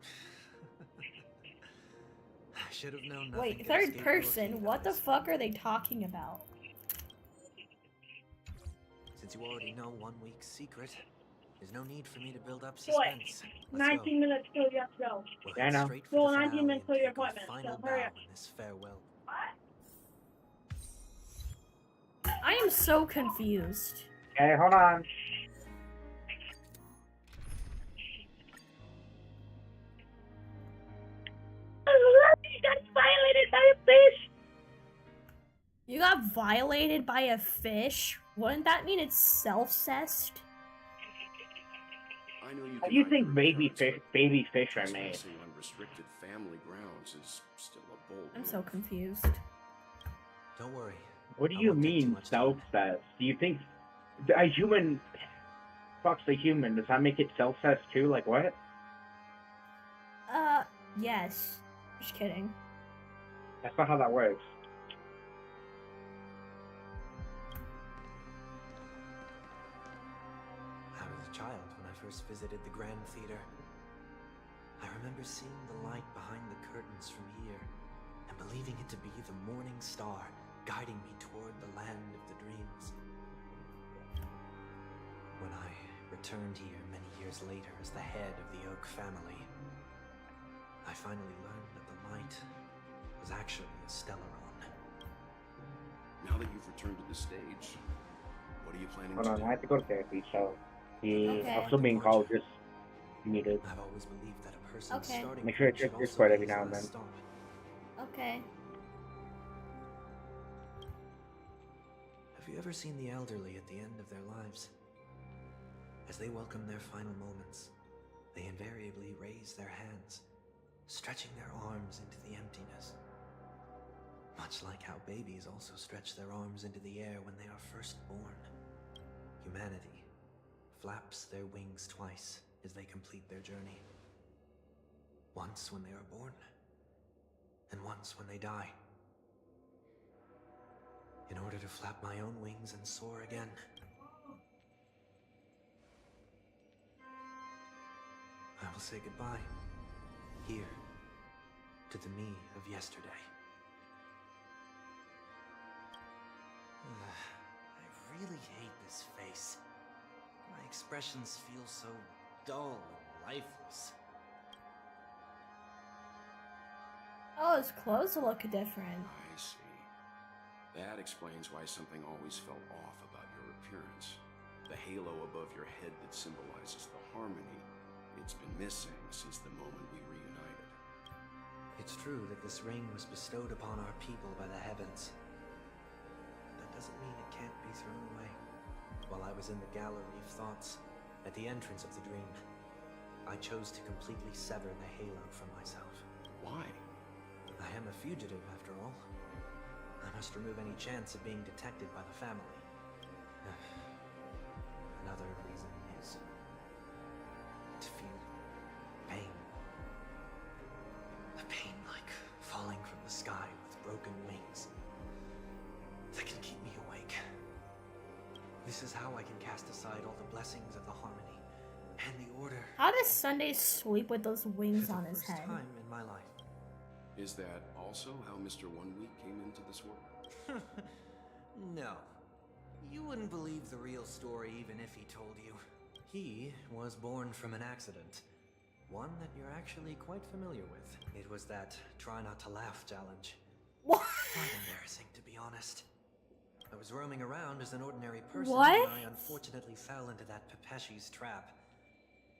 I should have known nothing Wait, could third escape your person? What the kingdoms. fuck are they talking about? Since you already know 1 week's secret, there's no need for me to build up Boy, suspense. Let's 19 go. minutes till you have to go. We'll Yeah, I head know. straight for Well, the 19 finale minutes till and your take our appointment, final so hurry bow up. in this farewell. I am so confused. Okay, hold on. You got violated by a fish! You got violated by a fish? Wouldn't that mean it's self-cessed? I know you How can do you hide think your baby fish are made? trespassing on restricted family grounds is still a bold I'm so move. confused. Don't worry. What do I you won't take too mean much time. self-cessed? Do you think a human fucks a human? Does that make it self-cessed too? Like what? Yes. Just kidding. That's not how that works. I was a child when I first visited the Grand Theater. I remember seeing the light behind the curtains from here and believing it to be the morning star guiding me toward the land of the dreams. When I returned here many years later as the head of the Oak family, I finally learned that the light was actually a Stellaron. Now that you've returned to the stage, what are you planning Hold to on, do? I have to go to therapy, so the Okay. also being called just Muted. I've always believed that a person's Okay. starting Make sure to point should check also Discord be every his now and last then. stop. Okay. Have you ever seen the elderly at the end of their lives? As they welcome their final moments, they invariably raise their hands, stretching their arms into the emptiness. Much like how babies also stretch their arms into the air when they are first born. Humanity flaps their wings twice as they complete their journey. Once when they are born, and once when they die. In order to flap my own wings and soar again. I will say goodbye, here, to the me of yesterday. I really hate this face. My expressions feel so dull and lifeless. Oh, his clothes look different. I see. That explains why something always felt off about your appearance. The halo above your head that symbolizes the harmony, it's been missing since the moment we reunited. It's true that this ring was bestowed upon our people by the heavens. That doesn't mean it can't be thrown away. While I was in the gallery of thoughts, at the entrance of the dream, I chose to completely sever the halo from myself. Why? I am a fugitive, after all. I must remove any chance of being detected by the family. Another reason is to feel pain. A pain like falling from the sky with broken wings that can keep me awake. This is how I can cast aside all the blessings of the harmony and the order. How does Sunday sleep with those wings for on the his first head? time in my life. Is that also how Mr. 1 Week came into this world? No. You wouldn't believe the real story even if he told you. He was born from an accident. One that you're actually quite familiar with. It was that try not to laugh challenge. What? Quite embarrassing, to be honest. I was roaming around as an ordinary person What? when I unfortunately fell into that Pepeshi's trap.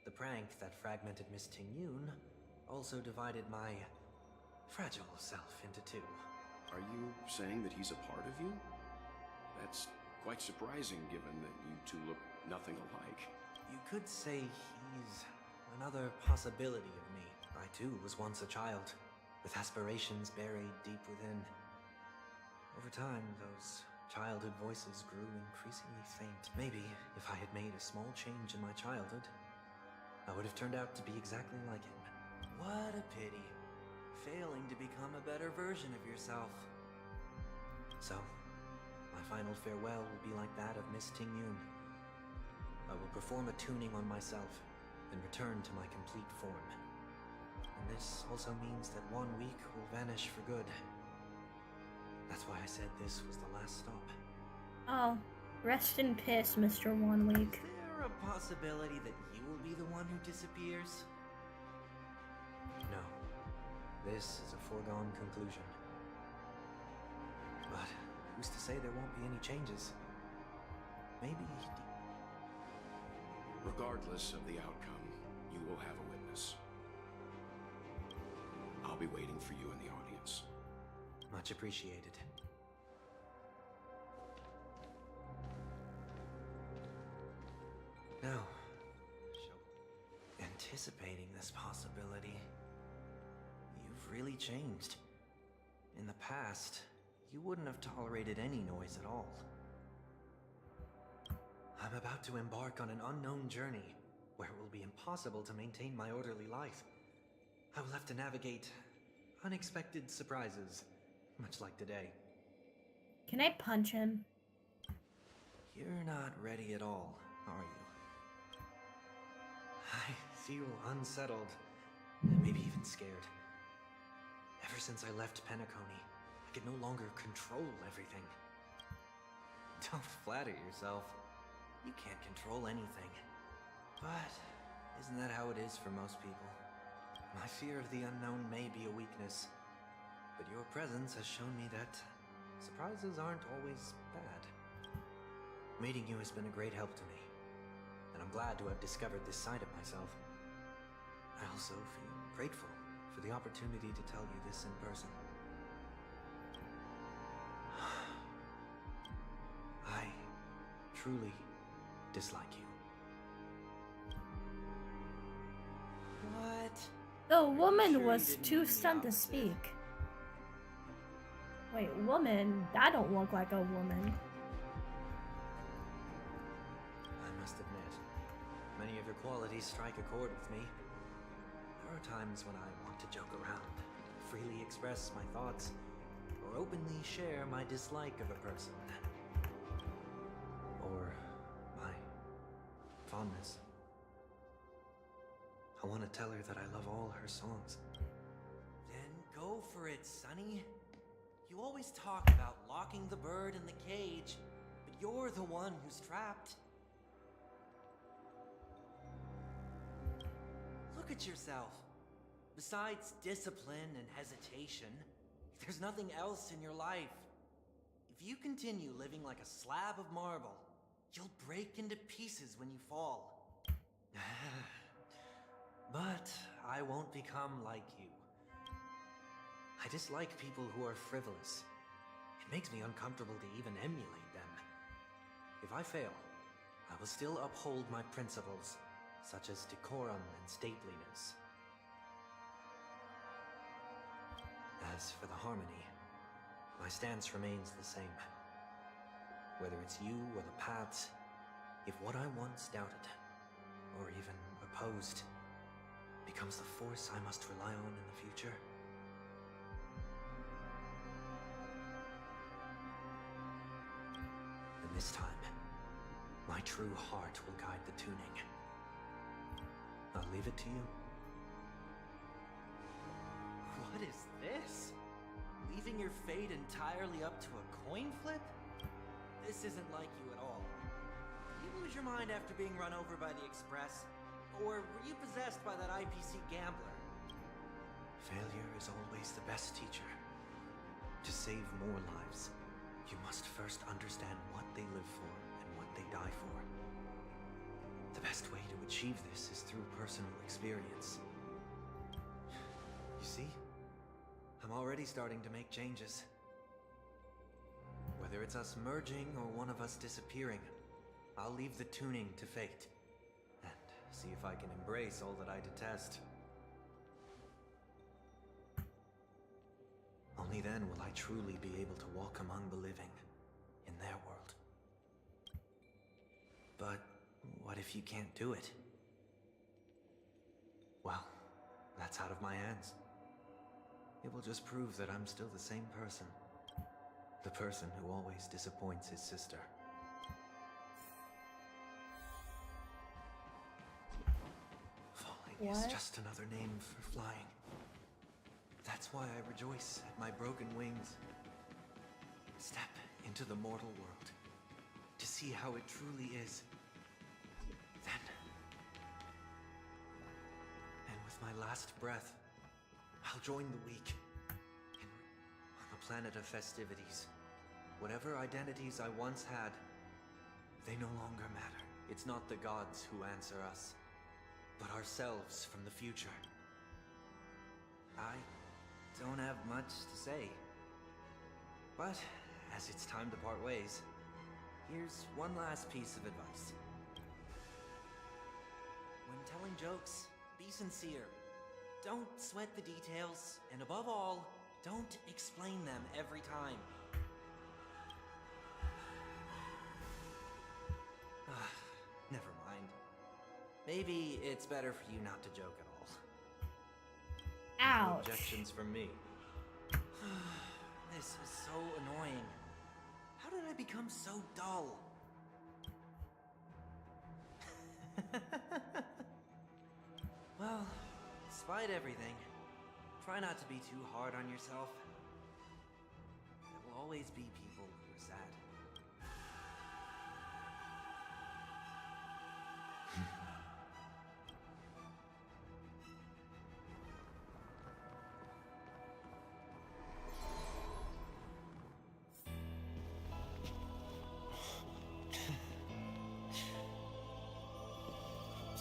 The prank that fragmented Miss Ting-Yun also divided my fragile self into two. Are you saying that he's a part of you? That's quite surprising given that you two look nothing alike. You could say he's another possibility of me. I too was once a child, with aspirations buried deep within. Over time, those childhood voices grew increasingly faint. Maybe if I had made a small change in my childhood, I would have turned out to be exactly like him. What a pity. Failing to become a better version of yourself. So, my final farewell will be like that of Miss Ting-Yun. I will perform a tuning on myself, and return to my complete form. And this also means that 1 week will vanish for good. That's why I said this was the last stop. Oh, rest in peace, Mr. 1 Week. Is there a possibility that you will be the one who disappears? No. This is a foregone conclusion. But who's to say there won't be any changes? Maybe... Regardless of the outcome, you will have a witness. I'll be waiting for you in the audience. Much appreciated. Now, anticipating this possibility, you've really changed. In the past, you wouldn't have tolerated any noise at all. I'm about to embark on an unknown journey, where it will be impossible to maintain my orderly life. I will have to navigate unexpected surprises, much like today. Can I punch him? You're not ready at all, are you? I feel unsettled, maybe even scared. Ever since I left Penacony, I could no longer control everything. Don't flatter yourself. You can't control anything. But isn't that how it is for most people? My fear of the unknown may be a weakness, but your presence has shown me that surprises aren't always bad. Meeting you has been a great help to me, and I'm glad to have discovered this side of myself. I also feel grateful for the opportunity to tell you this in person. I truly dislike you. What? The woman was too stunned to speak. Wait, woman? That don't look like a woman. I must admit, many of your qualities strike a chord with me. There are times when I want to joke around, freely express my thoughts, or openly share my dislike of a person. Or my fondness. I want to tell her that I love all her songs. Then go for it, Sonny. You always talk about locking the bird in the cage, but you're the one who's trapped. Look at yourself. Besides discipline and hesitation, there's nothing else in your life. If you continue living like a slab of marble, you'll break into pieces when you fall. But I won't become like you. I dislike people who are frivolous. It makes me uncomfortable to even emulate them. If I fail, I will still uphold my principles, such as decorum and stateliness. As for the harmony, my stance remains the same. Whether it's you or the paths, if what I once doubted, or even opposed, becomes the force I must rely on in the future, then this time, my true heart will guide the tuning. I'll leave it to you. What is this? Leaving your fate entirely up to a coin flip? This isn't like you at all. Did you lose your mind after being run over by the Express? Or were you possessed by that IPC gambler? Failure is always the best teacher. To save more lives, you must first understand what they live for and what they die for. The best way to achieve this is through personal experience. You see? I'm already starting to make changes. Whether it's us merging or one of us disappearing, I'll leave the tuning to fate. And see if I can embrace all that I detest. Only then will I truly be able to walk among the living, in their world. But what if you can't do it? Well, that's out of my hands. It will just prove that I'm still the same person. The person who always disappoints his sister. Falling is just another name for flying. That's why I rejoice at my broken wings. Step into the mortal world to see how it truly is. Then, and with my last breath, I'll join the weak on the planet of festivities. Whatever identities I once had, they no longer matter. It's not the gods who answer us, but ourselves from the future. I don't have much to say, but as it's time to part ways, here's one last piece of advice. When telling jokes, be sincere. Don't sweat the details, and above all, don't explain them every time. Never mind. Maybe it's better for you not to joke at all. Ouch. No objections from me. This is so annoying. How did I become so dull? Well, despite everything, try not to be too hard on yourself. There will always be people who are sad.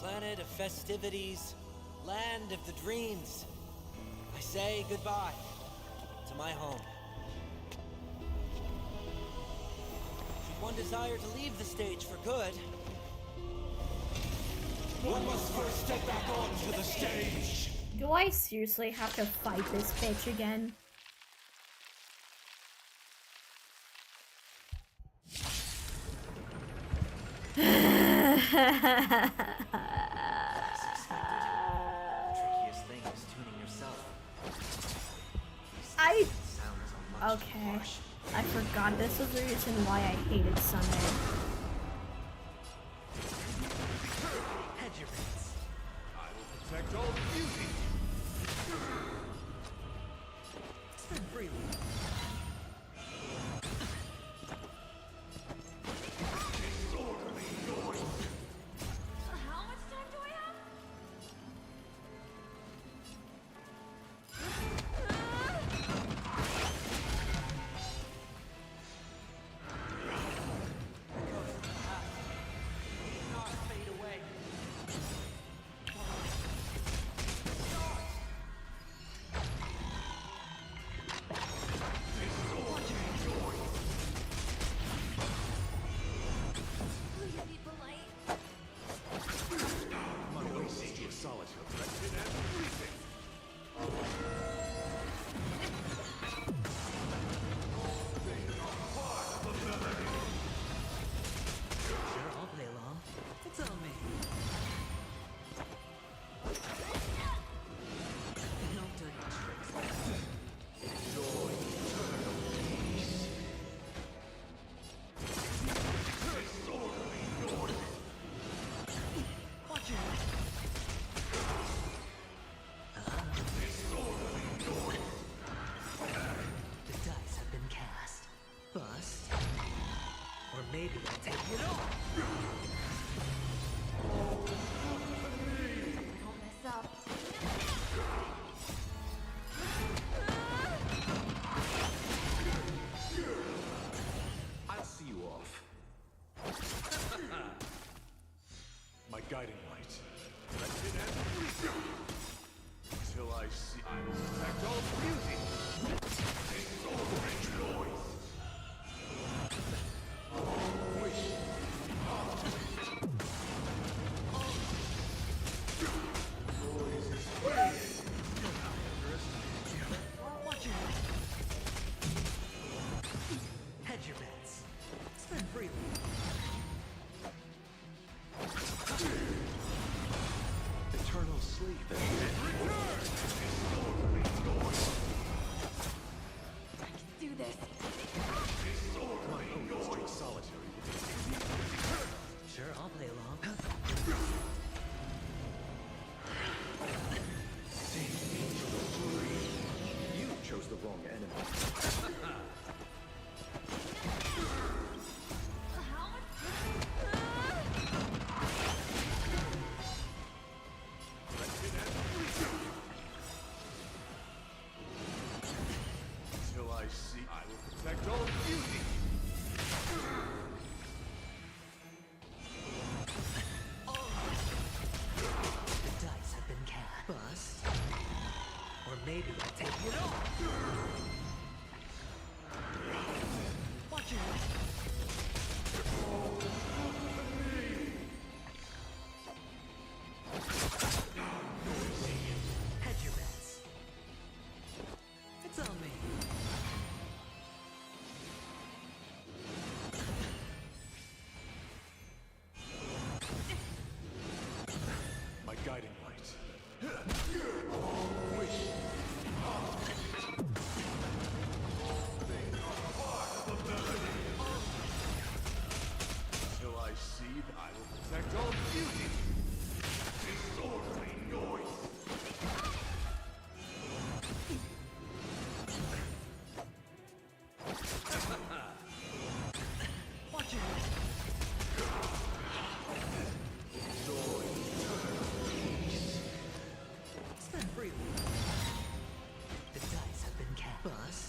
Planet of festivities, land of the dreams, I say goodbye to my home. Should one desire to leave the stage for good, one must first step back onto the stage. Do I seriously have to fight this bitch again? Trickiest thing is tuning yourself. Okay. I forgot this was the reason why I hated Sunday. Hedge your bets. I will protect all beauty. Spin freely. How much time do I have? Not fade away. Will you be polite? My oasis to a solitude. Wretched and freezing. They are part of the melody. Sure, I'll play along. It's on me. No dirty tricks. Enjoy eternal peace. Disorderly noise. Watch it. Disorderly noise. The dice have been cast. Bust. Or maybe I'll take it all. Don't mess up. I'll see you off. My guiding light. Wretched and freezing. Until I see, I will protect all beauty. Disorderly noise. Wish. Noise is freezing. Watch it. Hedge your bets. Spin freely. Eternal sleep. I can do this. My own to solitary. Sure, I'll play along. You chose the wrong enemy. How much? Wretched and freezing. Until I see, I will protect all beauty. The dice have been cast. Bust. Or maybe I'll take it all. Watch it. Hedge your bets. It's on me. My guiding light. Until I see, I will protect all beauty. Disorderly noise. Watch it. Enjoy eternal peace. Spin freely. The dice have been cast. Bust.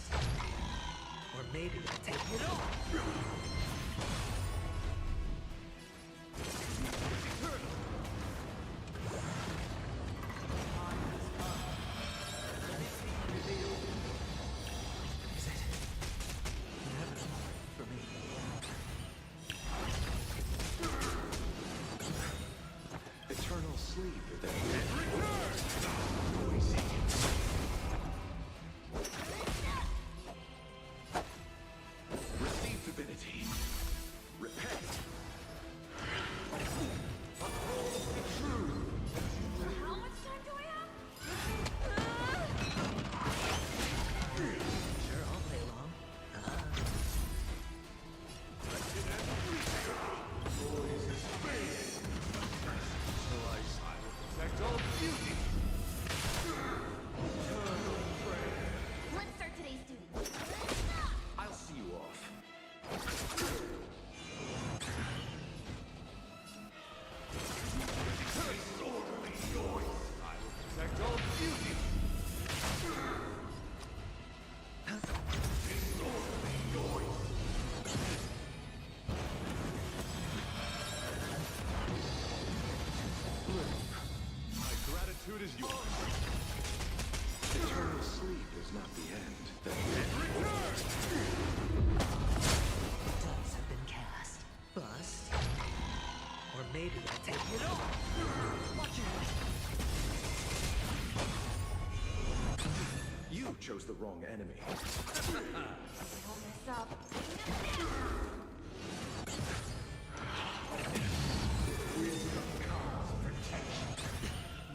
Or maybe I'll take it all. not the end, then Dice have been cast. Bust. Or maybe I'll take it off. Watch it. you chose the wrong enemy. Don't mess up.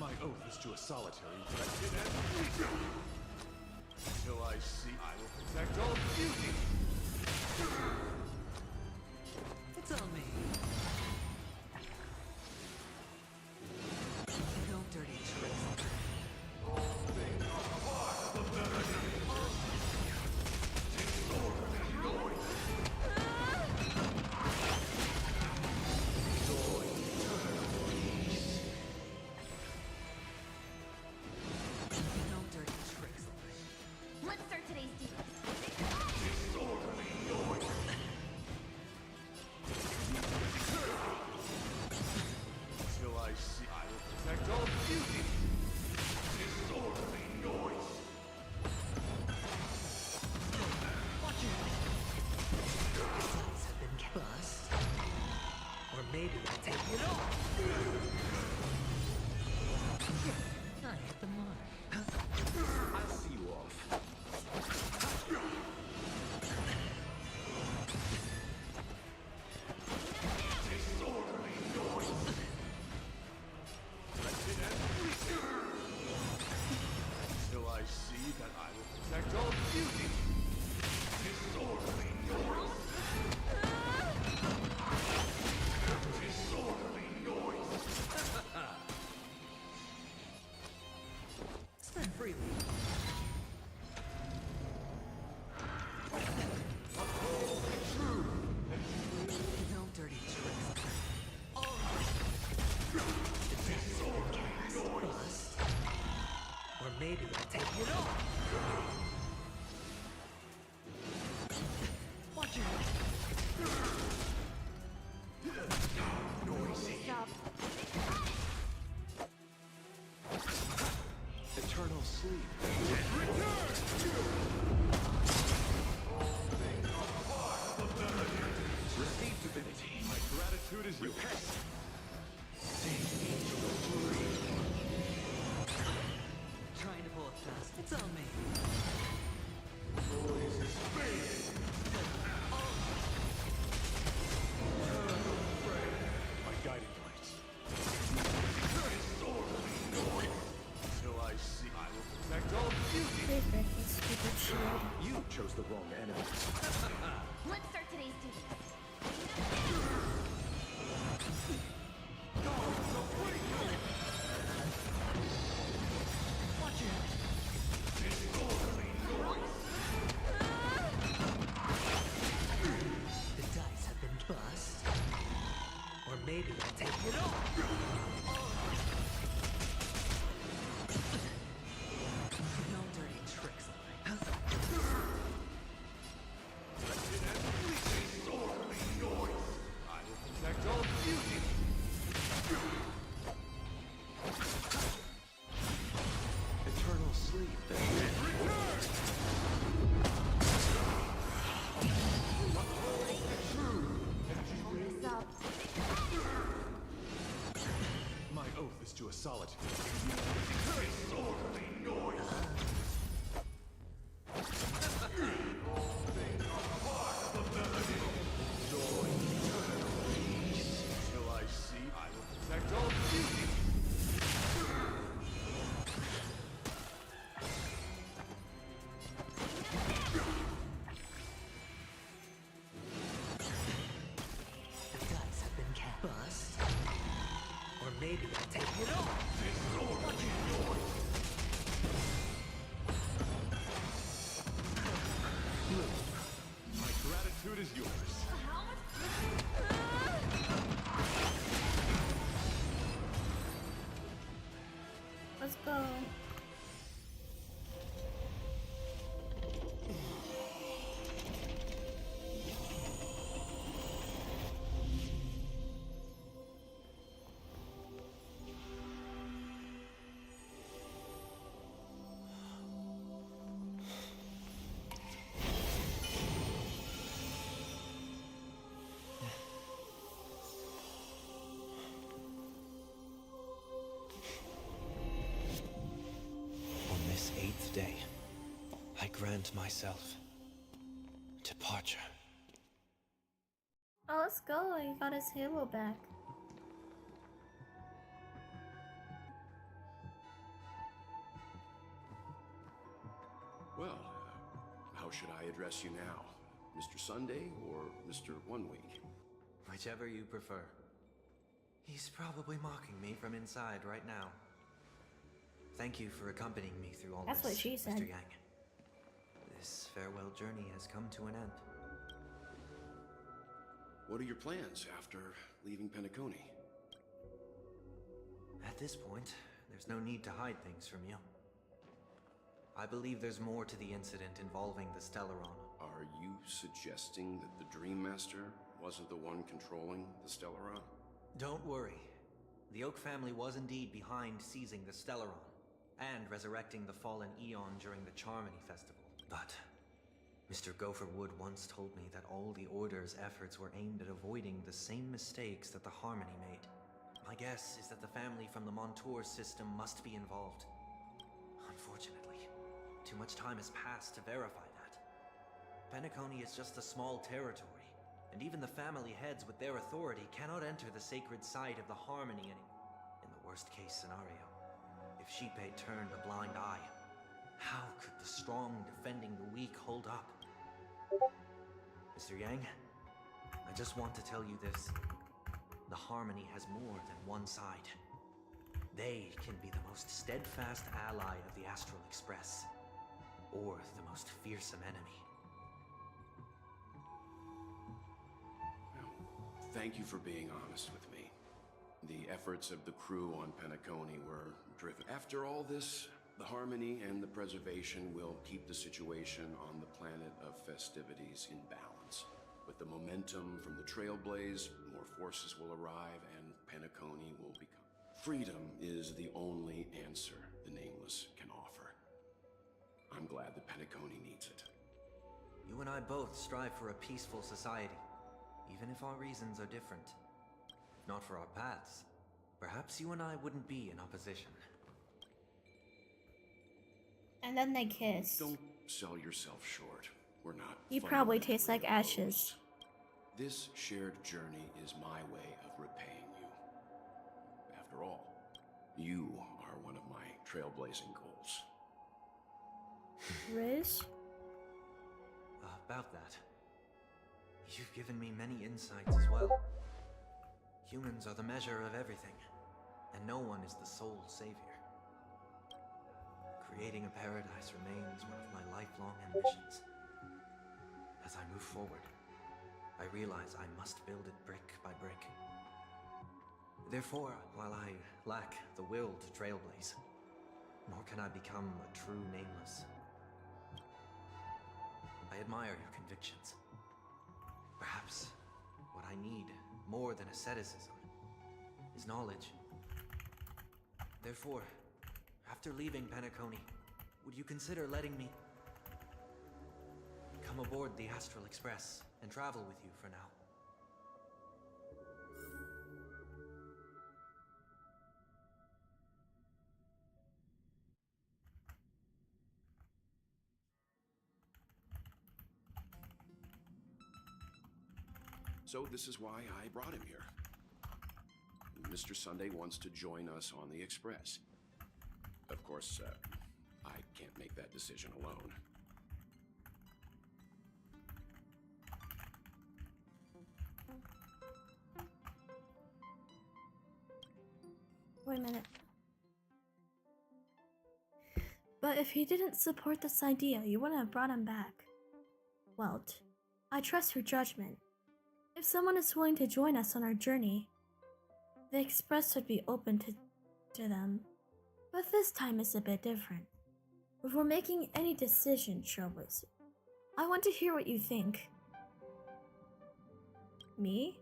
My oath is to a solitary wretched and weak. Until I see, I will protect all beauty. It's on me. No dirty tricks. No dirty tricks. Let's start today's deal. Until I see, I will protect all beauty. Disorderly noise. Dice have been bust. Or maybe I'll take it off. I hit the mark. I'll see you off. Disorderly noise. Wretched and weak. Until I see that I will protect all beauty. Disorderly noise. Disorderly noise. Spend freely. No dirty tricks. Cast, bust. Or maybe I'll take it off. Watch it. Stop. Eternal sleep. Receive divinity. My gratitude is yours. Trying to pull a fast. It's on me. My guiding light. Disorderly noise. Until I see, I will protect all beauty. Wait, this stupid shield. You chose the wrong enemy. Let's start today's deal. Watch it. Disorderly noise. The dice have been bust. Or maybe I'll take it off. No dirty tricks. Wretched and weak. grant myself departure. Oh, let's go. He got his halo back. Well, how should I address you now? Mr. Sunday or Mr. 1 Week? Whichever you prefer. He's probably mocking me from inside right now. Thank you for accompanying me through all That's this, what she said. Mr. Yang. This farewell journey has come to an end. What are your plans after leaving Penacony? At this point, there's no need to hide things from you. I believe there's more to the incident involving the Stellaron. Are you suggesting that the Dream Master wasn't the one controlling the Stellaron? Don't worry. The Oak family was indeed behind seizing the Stellaron and resurrecting the fallen Eon during the Charmony Festival. But Mr. Gopherwood once told me that all the Order's efforts were aimed at avoiding the same mistakes that the Harmony made. My guess is that the family from the Montour system must be involved. Unfortunately, too much time has passed to verify that. Penacony is just a small territory, and even the family heads with their authority cannot enter the sacred site of the Harmony in the worst-case scenario. If Sheepate turned a blind eye, how could the strong defending the weak hold up? Mr. Yang, I just want to tell you this. The Harmony has more than one side. They can be the most steadfast ally of the Astral Express, or the most fearsome enemy. Thank you for being honest with me. The efforts of the crew on Penacony were driven. After all this, the Harmony and the Preservation will keep the situation on the planet of festivities in balance. With the momentum from the Trailblaze, more forces will arrive and Penacony will become... Freedom is the only answer the Nameless can offer. I'm glad that Penacony needs it. You and I both strive for a peaceful society, even if our reasons are different. If not for our paths, perhaps you and I wouldn't be in opposition. And then they kissed. Don't sell yourself short. We're not... You probably taste like ashes. This shared journey is my way of repaying you. After all, you are one of my trailblazing goals. Riz? About that, you've given me many insights as well. Humans are the measure of everything, and no one is the sole savior. Creating a paradise remains one of my lifelong ambitions. As I move forward, I realize I must build it brick by brick. Therefore, while I lack the will to trailblaze, nor can I become a true Nameless, I admire your convictions. Perhaps what I need, more than asceticism, is knowledge. Therefore, after leaving Penacony, would you consider letting me come aboard the Astral Express and travel with you for now? So this is why I brought him here. Mr. Sunday wants to join us on the Express. Of course, I can't make that decision alone. Wait a minute. But if he didn't support this idea, you wouldn't have brought him back. Welt, I trust your judgment. If someone is willing to join us on our journey, the Express would be open to them. But this time is a bit different. Before making any decision, Trailblazer, I want to hear what you think. Me?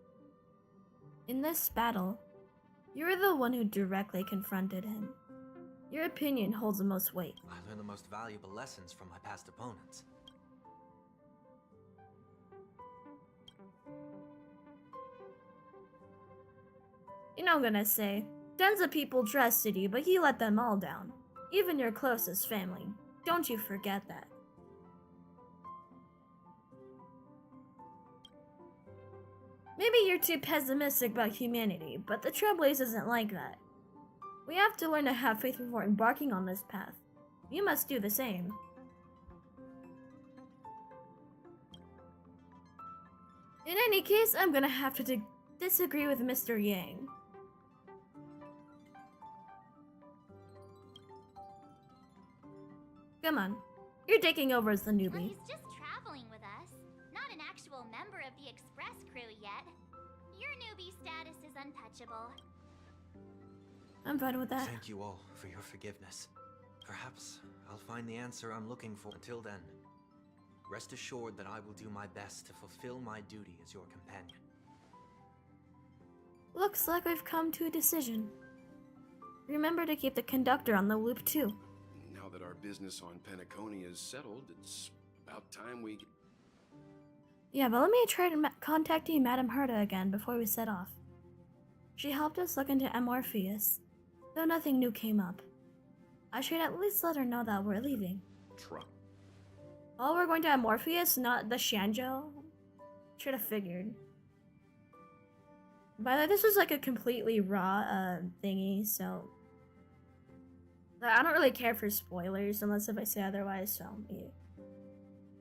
In this battle, you're the one who directly confronted him. Your opinion holds the most weight. I learned the most valuable lessons from my past opponents. You know what I'm gonna say. Tons of people trusted you, but you let them all down. Even your closest family. Don't you forget that. Maybe you're too pessimistic about humanity, but the Trailblaze isn't like that. We have to learn to have faith before embarking on this path. You must do the same. In any case, I'm gonna have to disagree with Mr. Yang. Come on, you're taking over as the Well, newbie. he's just traveling with us, not an actual member of the Express crew yet. Your newbie status is untouchable. I'm fine with that. Thank you all for your forgiveness. Perhaps I'll find the answer I'm looking for. Until then, rest assured that I will do my best to fulfill my duty as your companion. Looks like we've come to a decision. Remember to keep the conductor on the loop too. Now that our business on Penacony is settled, it's about time we... Yeah, but let me try contacting Madame Herta again before we set off. She helped us look into Amorpheus, though nothing new came up. I should at least let her know that we're leaving. Truck. Oh, we're going to Amorpheus, not the Shanjo? Should have figured. By the way, this was like a completely raw thingy, so... I don't really care for spoilers unless if I say otherwise, so yeah.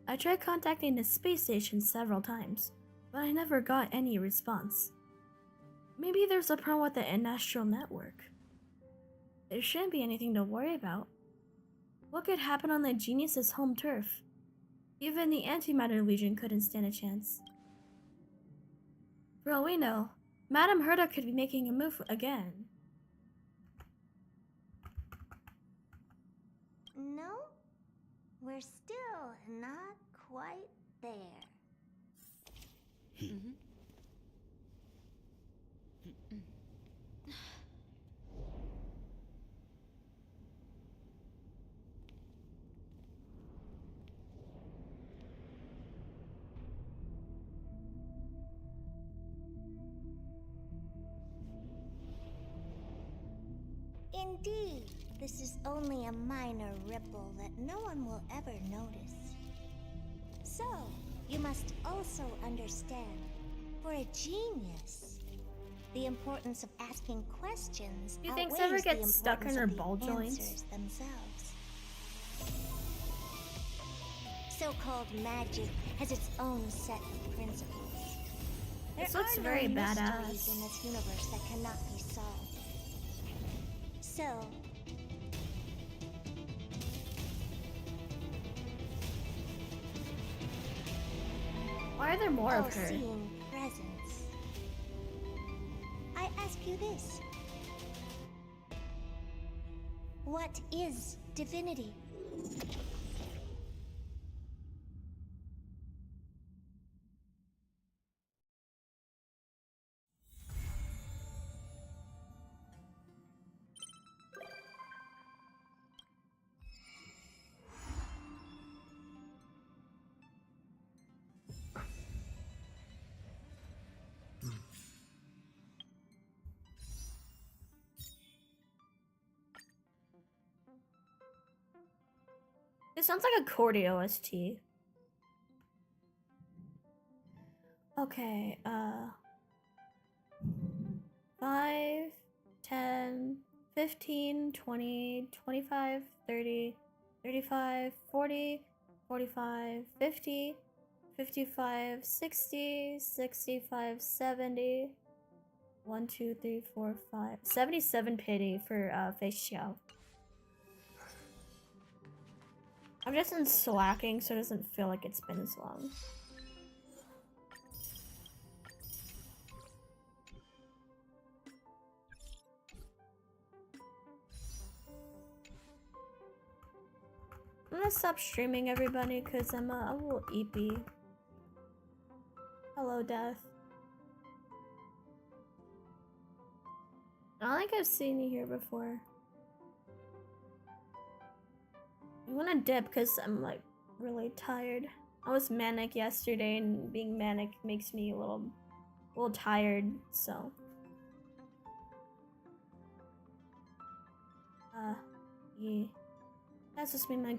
I tried contacting the space station several times, but I never got any response. Maybe there's a problem with the in-astral network. There shouldn't be anything to worry about. What could happen on the Genius's home turf? Even the Antimatter Legion couldn't stand a chance. For all we know, Madame Herta could be making a move again. No, we're still not quite there. Indeed, this is only a minor ripple that no one will ever notice. So, you must also understand, for a genius, the importance of asking questions Do you think outweighs Sever the gets stuck in importance her of the ball joints? answers themselves. So-called magic has its own set of principles. This There looks are very no badass. mysteries in this universe that cannot be solved. So, Why are there more of her? all-seeing presence. I ask you this. What is divinity? It sounds like a Cordy OST. Okay, 5, 10, 15, 20, 25, 30, 35, 40, 45, 50, 55, 60, 65, 70. 1, 2, 3, 4, 5. 77 pity for Face Xiao. I'm just in slacking, so it doesn't feel like it's been as long. I'm gonna stop streaming, everybody, because I'm a little eepy. Hello, Death. I don't think I've seen you here before. I'm gonna dip because I'm like really tired. I was manic yesterday, and being manic makes me a little tired, so. Yeah. That's just me, my